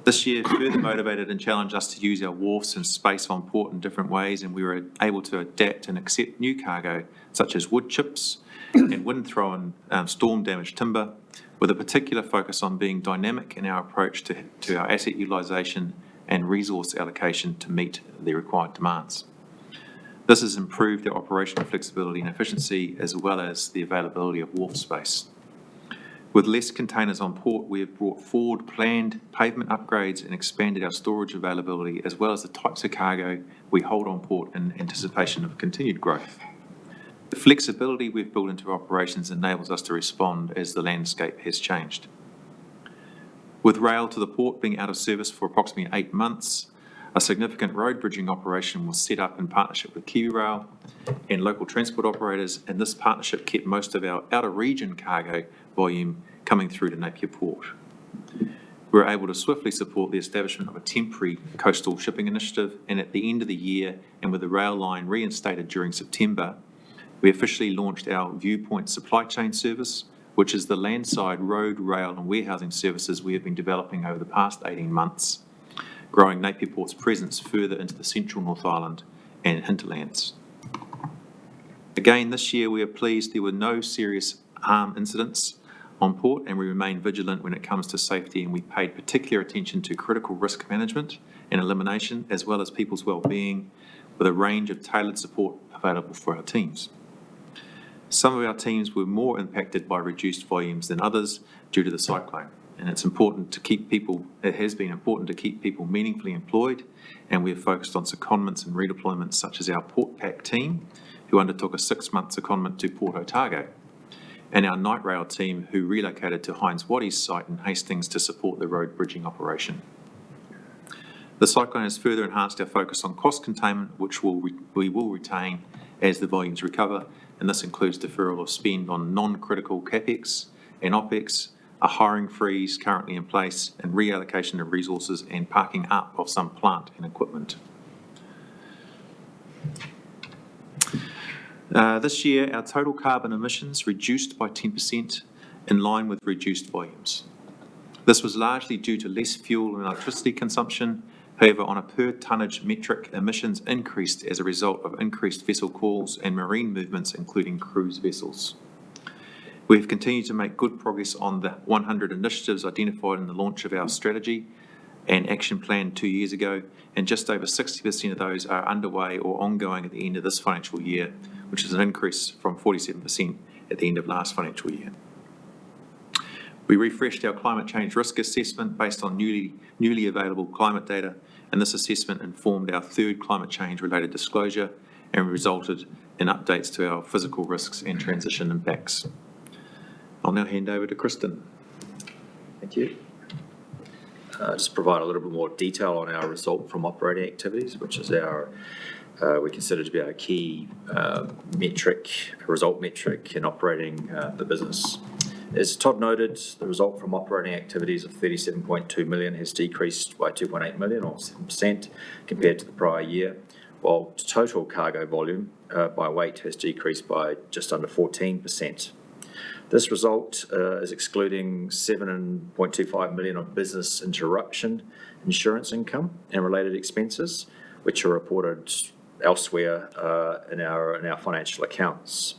This year further motivated and challenged us to use our wharfs and space on port in different ways, and we were able to adapt and accept new cargo such as wood chips and wind-thrown storm-damaged timber, with a particular focus on being dynamic in our approach to our asset utilisation and resource allocation to meet the required demands. This has improved our operational flexibility and efficiency, as well as the availability of wharf space. With less containers on port, we have brought forward planned pavement upgrades and expanded our storage availability, as well as the types of cargo we hold on port in anticipation of continued growth. The flexibility we've built into our operations enables us to respond as the landscape has changed. With rail to the port being out of service for approximately 8 months, a significant road bridging operation was set up in partnership with KiwiRail and local transport operators, and this partnership kept most of our outer-region cargo volume coming through to Napier Port. We were able to swiftly support the establishment of a temporary coastal shipping initiative, and at the end of the year, and with the rail line reinstated during September, we officially launched our Viewpoint supply chain service, which is the landside road, rail and warehousing services we have been developing over the past 18 months, growing Napier Port's presence further into the central North Island and hinterlands. Again, this year we are pleased there were no serious harm incidents on port, and we remain vigilant when it comes to safety, and we paid particular attention to critical risk management and elimination, as well as people's well-being, with a range of tailored support available for our teams. Some of our teams were more impacted by reduced volumes than others due to the cyclone, and it's important to keep people, it has been important to keep people meaningfully employed, and we've focused on secondments and redeployments such as our Portpac team, who undertook a 6-month secondment to Port Otago, and our Night Rail team, who relocated to Heinz Waddy's site in Hastings to support the road bridging operation. The cyclone has further enhanced our focus on cost containment, which we will retain as the volumes recover, and this includes deferral of spend on non-critical CapEx and OpEx, a hiring freeze currently in place, and reallocation of resources and parking up of some plant and equipment. This year, our total carbon emissions reduced by 10% in line with reduced volumes. This was largely due to less fuel and electricity consumption. However, on a per tonnage metric, emissions increased as a result of increased vessel calls and marine movements, including cruise vessels. We have continued to make good progress on the 100 initiatives identified in the launch of our strategy and action plan 2 years ago, and just over 60% of those are underway or ongoing at the end of this financial year, which is an increase from 47% at the end of last financial year. We refreshed our climate change risk assessment based on newly available climate data, and this assessment informed our third climate change related disclosure and resulted in updates to our physical risks and transition impacts. I'll now hand over to Kristen.
Thank you. Just provide a little bit more detail on our result from operating activities, which is we consider to be our key result metric in operating the business. As Todd noted, the result from operating activities of 37.2 million has decreased by 2.8 million or 7% compared to the prior year, while total cargo volume by weight has decreased by just under 14%. This result is excluding 7.25 million of business interruption insurance income and related expenses, which are reported elsewhere in our financial accounts.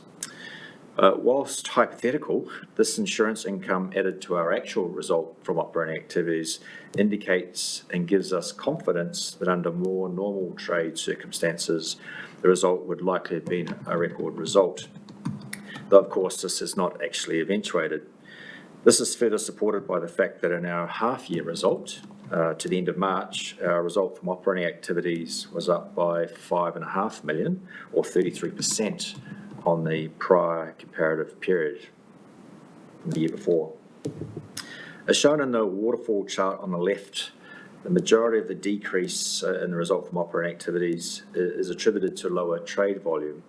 Whilst hypothetical, this insurance income added to our actual result from operating activities indicates and gives us confidence that under more normal trade circumstances, the result would likely have been a record result. Though, of course, this is not actually eventuated. This is further supported by the fact that in our half-year result, to the end of March, our result from operating activities was up by 5.5 million, or 33%, on the prior comparative period the year before. As shown in the waterfall chart on the left, the majority of the decrease in the result from operating activities is attributed to lower trade volume.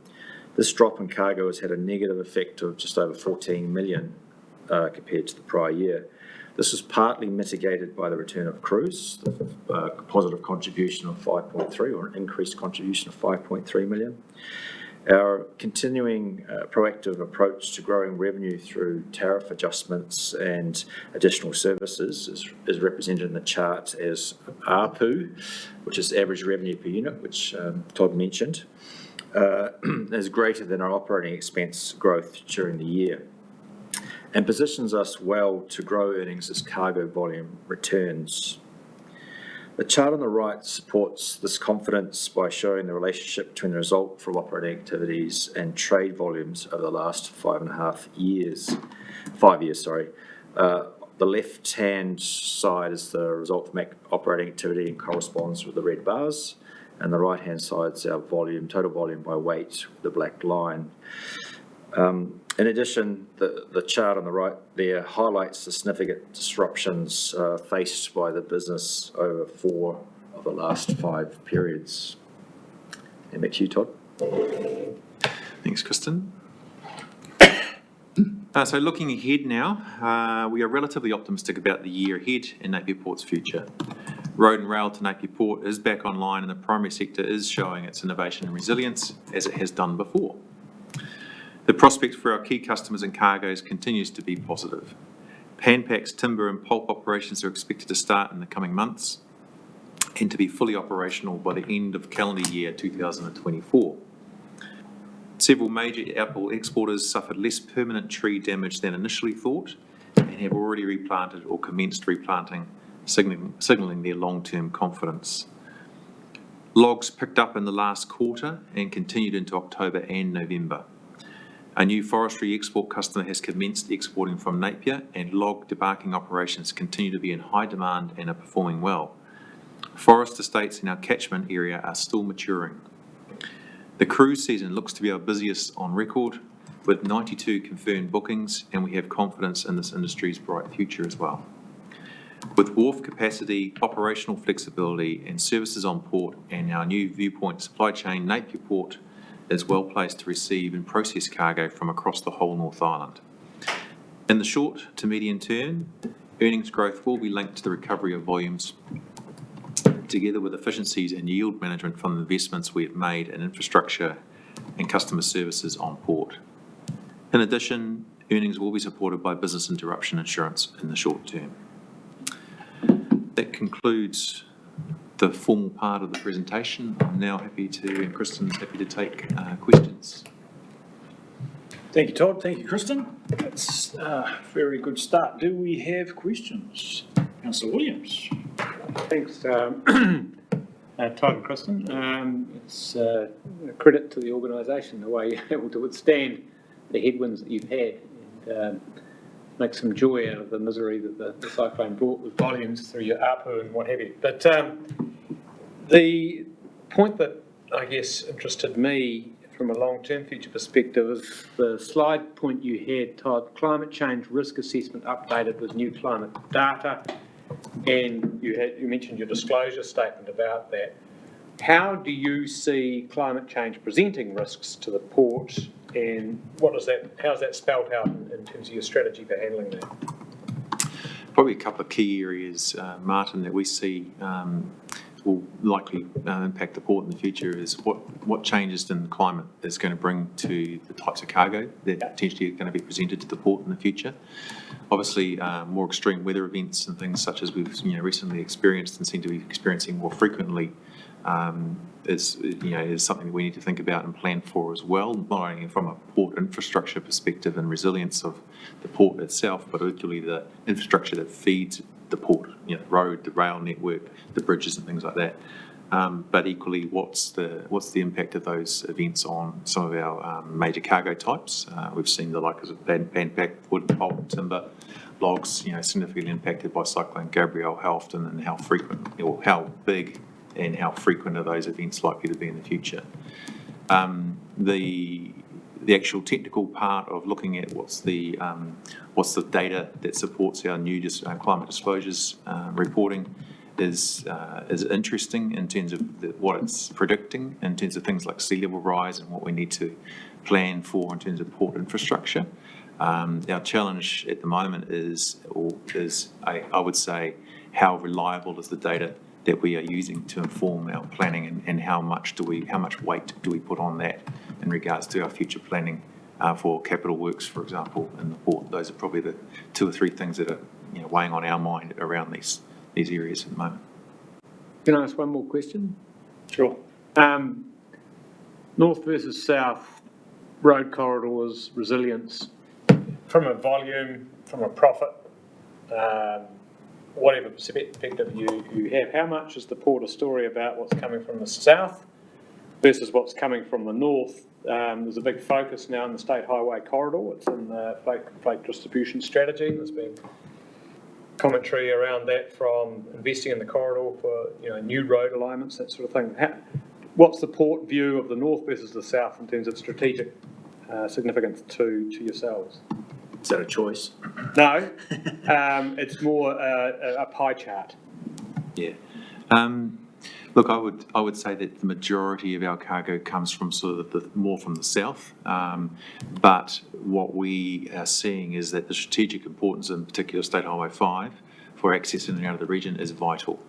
This drop in cargo has had a negative effect of just over 14 million compared to the prior year. This was partly mitigated by the return of cruise, a positive contribution of 5.3, or an increased contribution of 5.3 million. Our continuing proactive approach to growing revenue through tariff adjustments and additional services is represented in the chart as ARPU, which is average revenue per unit, which Todd mentioned, is greater than our operating expense growth during the year, and positions us well to grow earnings as cargo volume returns. The chart on the right supports this confidence by showing the relationship between the result from operating activities and trade volumes over the last 5 years. The left-hand side is the result from operating activity and corresponds with the red bars, and the right-hand side is our volume, total volume by weight, the black line. In addition, the chart on the right there highlights the significant disruptions faced by the business over 4 of the last 5 periods. And back to you, Todd.
Thanks, Kristen. So looking ahead now, we are relatively optimistic about the year ahead in Napier Port's future. Road and rail to Napier Port is back online, and the primary sector is showing its innovation and resilience as it has done before. The prospect for our key customers and cargoes continues to be positive. Pan Pac's timber and pulp operations are expected to start in the coming months and to be fully operational by the end of calendar year 2024. Several major apple exporters suffered less permanent tree damage than initially thought and have already replanted or commenced replanting, signalling their long-term confidence. Logs picked up in the last quarter and continued into October and November. A new forestry export customer has commenced exporting from Napier, and log debarking operations continue to be in high demand and are performing well. Forest estates in our catchment area are still maturing. The cruise season looks to be our busiest on record, with 92 confirmed bookings, and we have confidence in this industry's bright future as well. With wharf capacity, operational flexibility, and services on port, and our new Viewpoint supply chain, Napier Port is well placed to receive and process cargo from across the whole North Island. In the short to medium term, earnings growth will be linked to the recovery of volumes, together with efficiencies and yield management from the investments we have made in infrastructure and customer services on port. In addition, earnings will be supported by business interruption insurance in the short term. That concludes the formal part of the presentation. I'm now happy to, and Kristen's happy to take questions.
Thank you, Todd. Thank you, Kristen. That's a very good start. Do we have questions? Councillor Williams.
Thanks, Todd and Kristen. It's a credit to the organisation, the way you're able to withstand the headwinds that you've had and make some joy out of the misery that the cyclone brought with volumes through your APU and what have you. But the point that I guess interested me from a long-term future perspective is the slide point you had, Todd, climate change risk assessment updated with new climate data, and you mentioned your disclosure statement about that. How do you see climate change presenting risks to the port, and how's that spelled out in terms of your strategy for handling that?
Probably a couple of key areas, Martin, that we see will likely impact the port in the future is what changes in the climate is going to bring to the types of cargo that potentially are going to be presented to the port in the future. Obviously, more extreme weather events and things such as we've recently experienced and seem to be experiencing more frequently is something that we need to think about and plan for as well, not only from a port infrastructure perspective and resilience of the port itself, but equally the infrastructure that feeds the port, the road, the rail network, the bridges and things like that. But equally, what's the impact of those events on some of our major cargo types? We've seen the likes of pan-pack, wood, pulp, timber, logs, significantly impacted by Cyclone Gabrielle, how often and how frequent, or how big and how frequent are those events likely to be in the future. The actual technical part of looking at what's the data that supports our new climate disclosures reporting is interesting in terms of what it's predicting, in terms of things like sea level rise and what we need to plan for in terms of port infrastructure. Our challenge at the moment is I would say, how reliable is the data that we are using to inform our planning, and how much weight do we put on that in regards to our future planning for capital works, for example, in the port. Those are probably the two or three things that are weighing on our mind around these areas at the moment.
Can I ask one more question?
Sure.
North versus south, road corridors, resilience, from a volume, from a profit, whatever perspective you have, how much is the port a story about what's coming from the south versus what's coming from the north? There's a big focus now in the State Highway Corridor. It's in the freight distribution strategy. There's been commentary around that from investing in the corridor for new road alignments, that sort of thing. What's the port view of the north versus the south in terms of strategic significance to yourselves?
Is that a choice?
No, it's more a pie chart.
Yeah. Look, I would say that the majority of our cargo comes from sort of more from the south, but what we are seeing is that the strategic importance, in particular State Highway 5, for access in and out of the region is vital,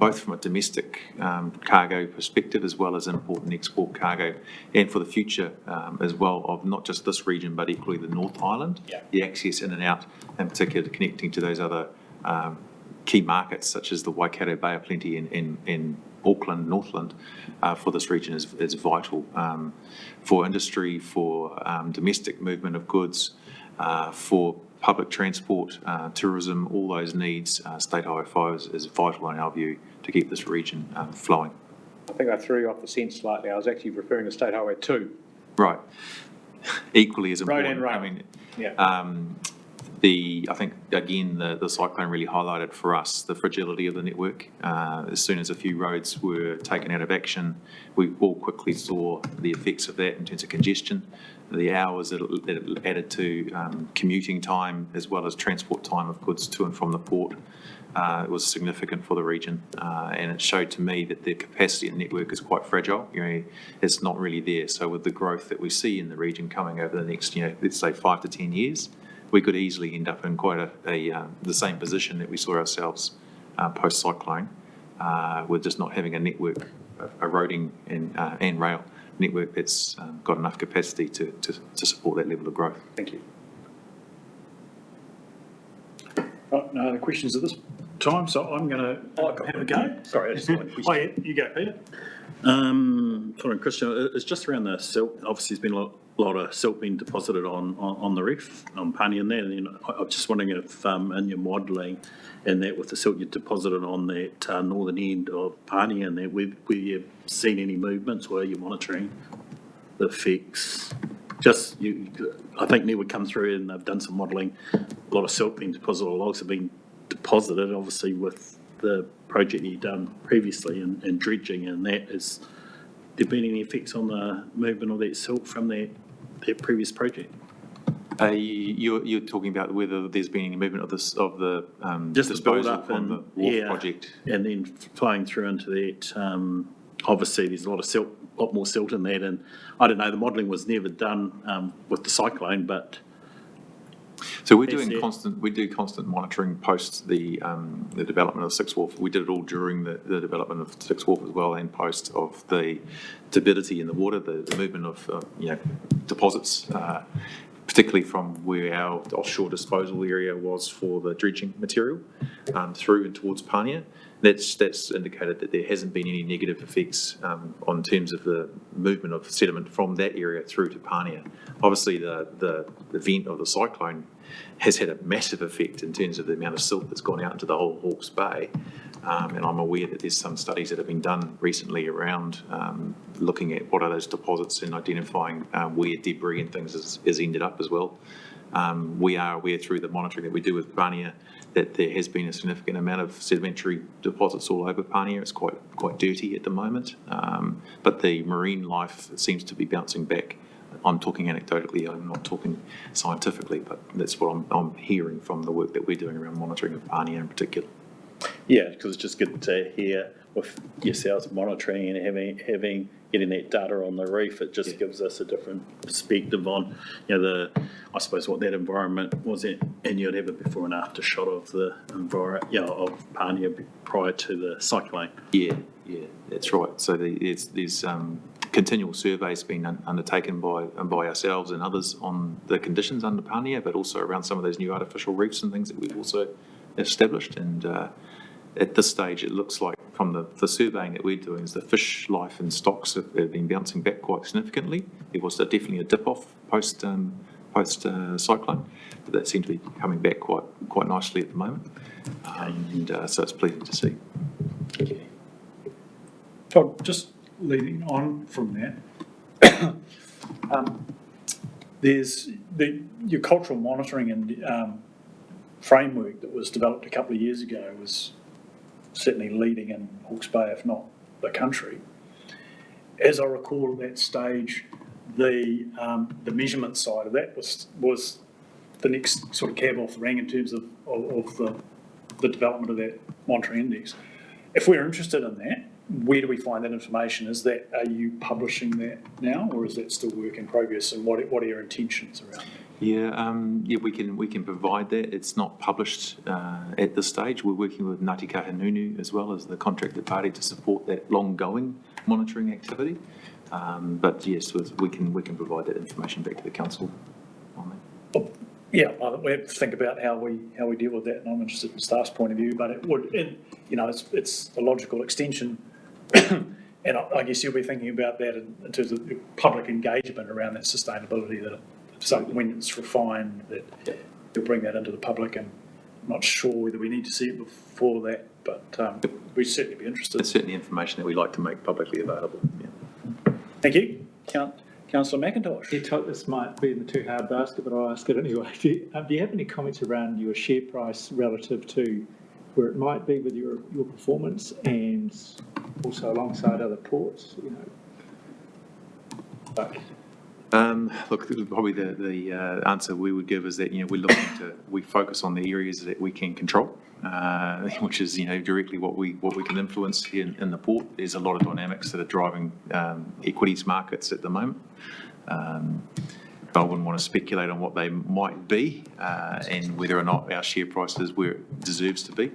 both from a domestic cargo perspective as well as import and export cargo, and for the future as well of not just this region but equally the North Island, the access in and out, in particular connecting to those other key markets such as the Waikato Bay of Plenty in Auckland, Northland, for this region is vital for industry, for domestic movement of goods, for public transport, tourism, all those needs. State Highway 5 is vital in our view to keep this region flowing.
I think I threw you off the scent slightly. I was actually referring to State Highway 2.
Right. equally as
Road
important.
and rail.
I mean,
Yeah.
I think, again, the cyclone really highlighted for us the fragility of the network. As soon as a few roads were taken out of action, we all quickly saw the effects of that in terms of congestion, the hours that it added to commuting time, as well as transport time of goods to and from the port. It was significant for the region, and it showed to me that the capacity of the network is quite fragile. It's not really there. So with the growth that we see in the region coming over the next, let's say 5 to 10 years, we could easily end up in quite the same position that we saw ourselves post-cyclone, with just not having a network, a roading and rail network that's got enough capacity to support that level of growth.
Thank you.
Right, no other questions at this time, so I'm going to have a go.
Sorry, I just got a question.
Oh, yeah, you go, Peter.
Following Christian, it's just around the silt. Obviously, there's been a lot of silt being deposited on the reef, on Pani and that. And I'm just wondering if in your modelling and that with the silt you deposited on that northern end of Pani and that, whether you've seen any movements or are you monitoring the effects? I think Neil would come through and they've done some modelling. A lot of silt being deposited, logs have been deposited, obviously with the project you've done previously and dredging, and that is, there been any effects on the movement of that silt from that previous project?
You're talking about whether there's been any movement of the
Just the build
disposal
up
from the wharf project.
and then flowing through into that. Obviously, there's a lot of silt, a lot more silt in that, and I don't know. The modelling was never done with the cyclone, but
so we do constant monitoring post the development of Sixth Wharf. We did it all during the development of Sixth Wharf as well, and post of the turbidity in the water, the movement of deposits. Particularly from where our offshore disposal area was for the dredging material through and towards Pania. That's indicated that there hasn't been any negative effects on terms of the movement of sediment from that area through to Pania. Obviously, the event of the cyclone has had a massive effect in terms of the amount of silt that's gone out into the whole Hawke's Bay. And I'm aware that there's some studies that have been done recently around looking at what are those deposits and identifying where debris and things has ended up as well. We are aware through the monitoring that we do with Pania that there has been a significant amount of sedimentary deposits all over Pania. It's quite dirty at the moment, but the marine life seems to be bouncing back. I'm talking anecdotally, I'm not talking scientifically, but that's what I'm hearing from the work that we're doing around monitoring of Pania in particular.
yeah, because it's just good to hear with yourselves monitoring and getting that data on the reef. It just gives us a different perspective on, I suppose what that environment was in, and you'd have a before and after shot of the environment, of Pania prior to the cyclone.
Yeah, that's right. So there's continual surveys being undertaken by ourselves and others on the conditions under Pania, but also around some of those new artificial reefs and things that we've also established. And at this stage, it looks like from the surveying that we're doing is the fish life and stocks have been bouncing back quite significantly. There was definitely a dip off post cyclone, but that seems to be coming back quite nicely at the moment. So it's pleasing to see.
Okay.
Todd, just leading on from that, there's your cultural monitoring and framework that was developed a couple of years ago was certainly leading in Hawke's Bay, if not the country. As I recall, at that stage, the measurement side of that was the next sort of cab off the rank in terms of the development of that monitoring index. If we're interested in that, where do we find that information? Are you publishing that now, or is that still work in progress? And what are your intentions around that?
Yeah, we can provide that. It's not published at this stage. We're working with Ngāti Kahungunu as well as the contracted party to support that long-going monitoring activity. But yes, we can provide that information back to the council on that.
Yeah, we have to think about how we deal with that, and I'm interested in staff's point of view. But it would, it's a logical extension, and I guess you'll be thinking about that in terms of public engagement around that sustainability. That when it's refined, that you'll bring that into the public. And I'm not sure whether we need to see it before that, but we'd certainly be interested.
It's certainly information that we like to make publicly available. Yeah.
Thank you, Councillor McIntosh.
Yeah, this might be in the too hard basket, but I'll ask it anyway. Do you have any comments around your share price relative to where it might be with your performance and also alongside other ports, you know? Like,
Look, probably the answer we would give is that, we focus on the areas that we can control, which is, directly what we can influence here in the port. There's a lot of dynamics that are driving equities markets at the moment. I wouldn't want to speculate on what they might be and whether or not our share price is where it deserves to be.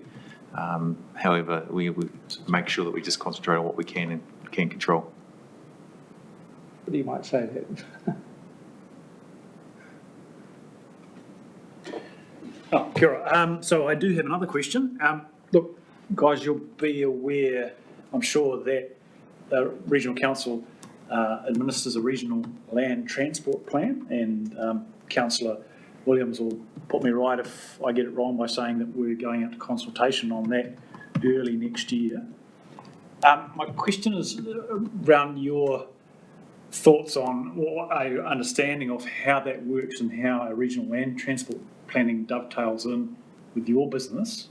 However, we make sure that we just concentrate on what we can and can control.
you might say that.
Oh, kia ora. So I do have another question. Look, guys, you'll be aware, I'm sure, that the Regional Council administers a regional land transport plan, and Councillor Williams will put me right if I get it wrong by saying that we're going into consultation on that early next year. My question is around your thoughts on or a understanding of how that works and how a regional land transport planning dovetails in with your business,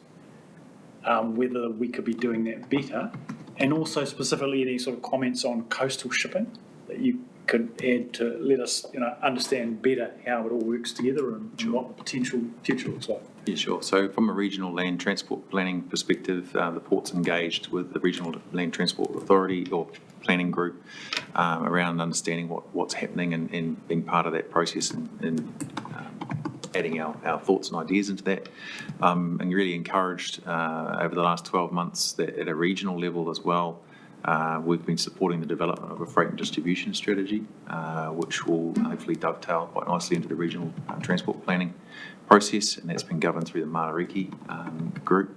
whether we could be doing that better, and also specifically any sort of comments on coastal shipping that you could add to let us understand better how it all works together and what the potential future looks like.
Yeah, sure. So from a regional land transport planning perspective, the port's engaged with the Regional Land Transport Authority or planning group around understanding what's happening and being part of that process and adding our thoughts and ideas into that. And really encouraged over the last 12 months that at a regional level as well, we've been supporting the development of a freight and distribution strategy, which will hopefully dovetail quite nicely into the regional transport planning process, and that's been governed through the Matariki group.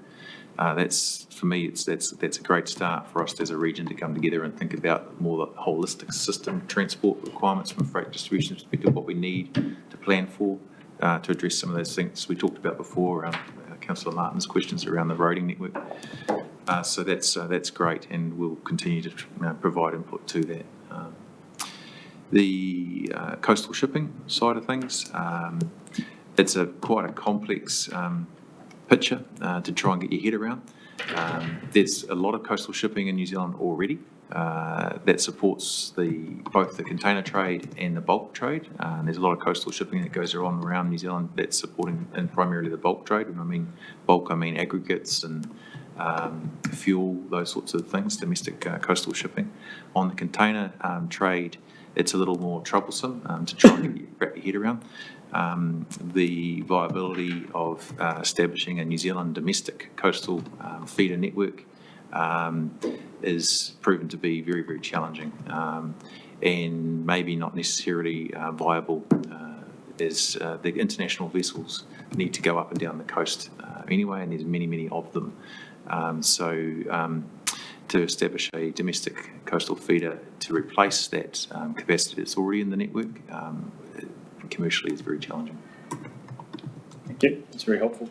That's, for me, that's a great start for us as a region to come together and think about more the holistic system transport requirements from a freight distribution perspective, what we need to plan for to address some of those things we talked about before around Councillor Martin's questions around the roading network. So that's great, and we'll continue to provide input to that. The coastal shipping side of things, it's quite a complex picture to try and get your head around. There's a lot of coastal shipping in New Zealand already that supports both the container trade and the bulk trade. There's a lot of coastal shipping that goes on around New Zealand that's supporting and primarily the bulk trade. When I mean bulk, I mean aggregates and fuel, those sorts of things, domestic coastal shipping. On the container trade, it's a little more troublesome to try and wrap your head around. The viability of establishing a New Zealand domestic coastal feeder network is proven to be very, very challenging and maybe not necessarily viable as the international vessels need to go up and down the coast anyway, and there's many, many of them. To establish a domestic coastal feeder to replace that capacity that's already in the network commercially is very challenging.
Thank you. That's very helpful.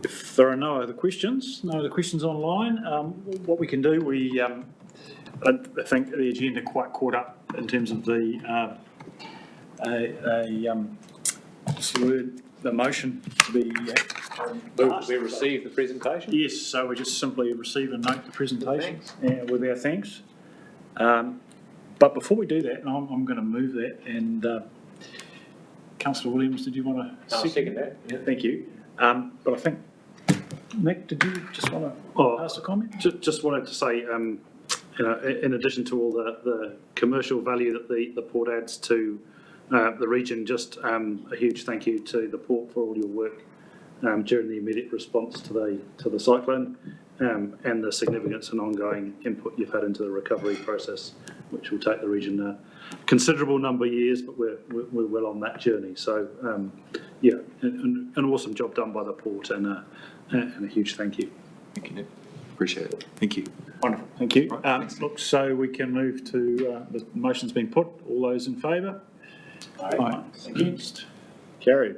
If there are no other questions online, what we can do, I think the agenda quite caught up in terms of the the motion to be
We received the presentation?
Yes, so we just simply receive and note the presentation with our thanks. But before we do that, and I'm going to move that, and Councillor Williams, did you want to
second that?
Yeah, thank you. But I think, Nick, did you just want to ask a comment?
Just wanted to say, in addition to all the commercial value that the port adds to the region, just a huge thank you to the port for all your work during the immediate response to the cyclone, and the significance and ongoing input you've had into the recovery process, which will take the region a considerable number of years, but we're well on that journey. So, yeah, an awesome job done by the port, and a huge thank you.
Thank you, Nick. Appreciate it. Thank you.
Wonderful. Thank you. Look, so we can move to the motion's been put. All those in favour? Aye. Against? Carried.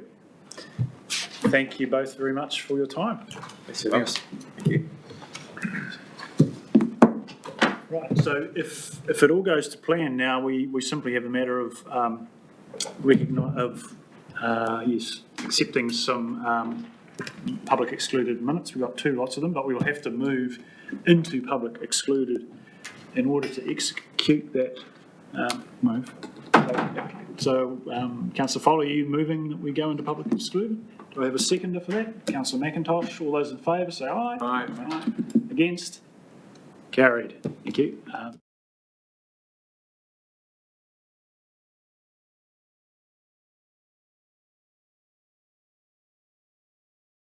Thank you both very much for your time.
Thanks. Thank you.
Right, so if it all goes to plan now, we simply have a matter of accepting some public excluded minutes. We've got 2 lots of them, but we will have to move into public excluded in order to execute that move. So, Councillor Foley, are you moving that we go into public excluded? Do I have a seconder for that? Councillor McIntosh, all those in favour say aye. Aye. Against? Carried. Thank you.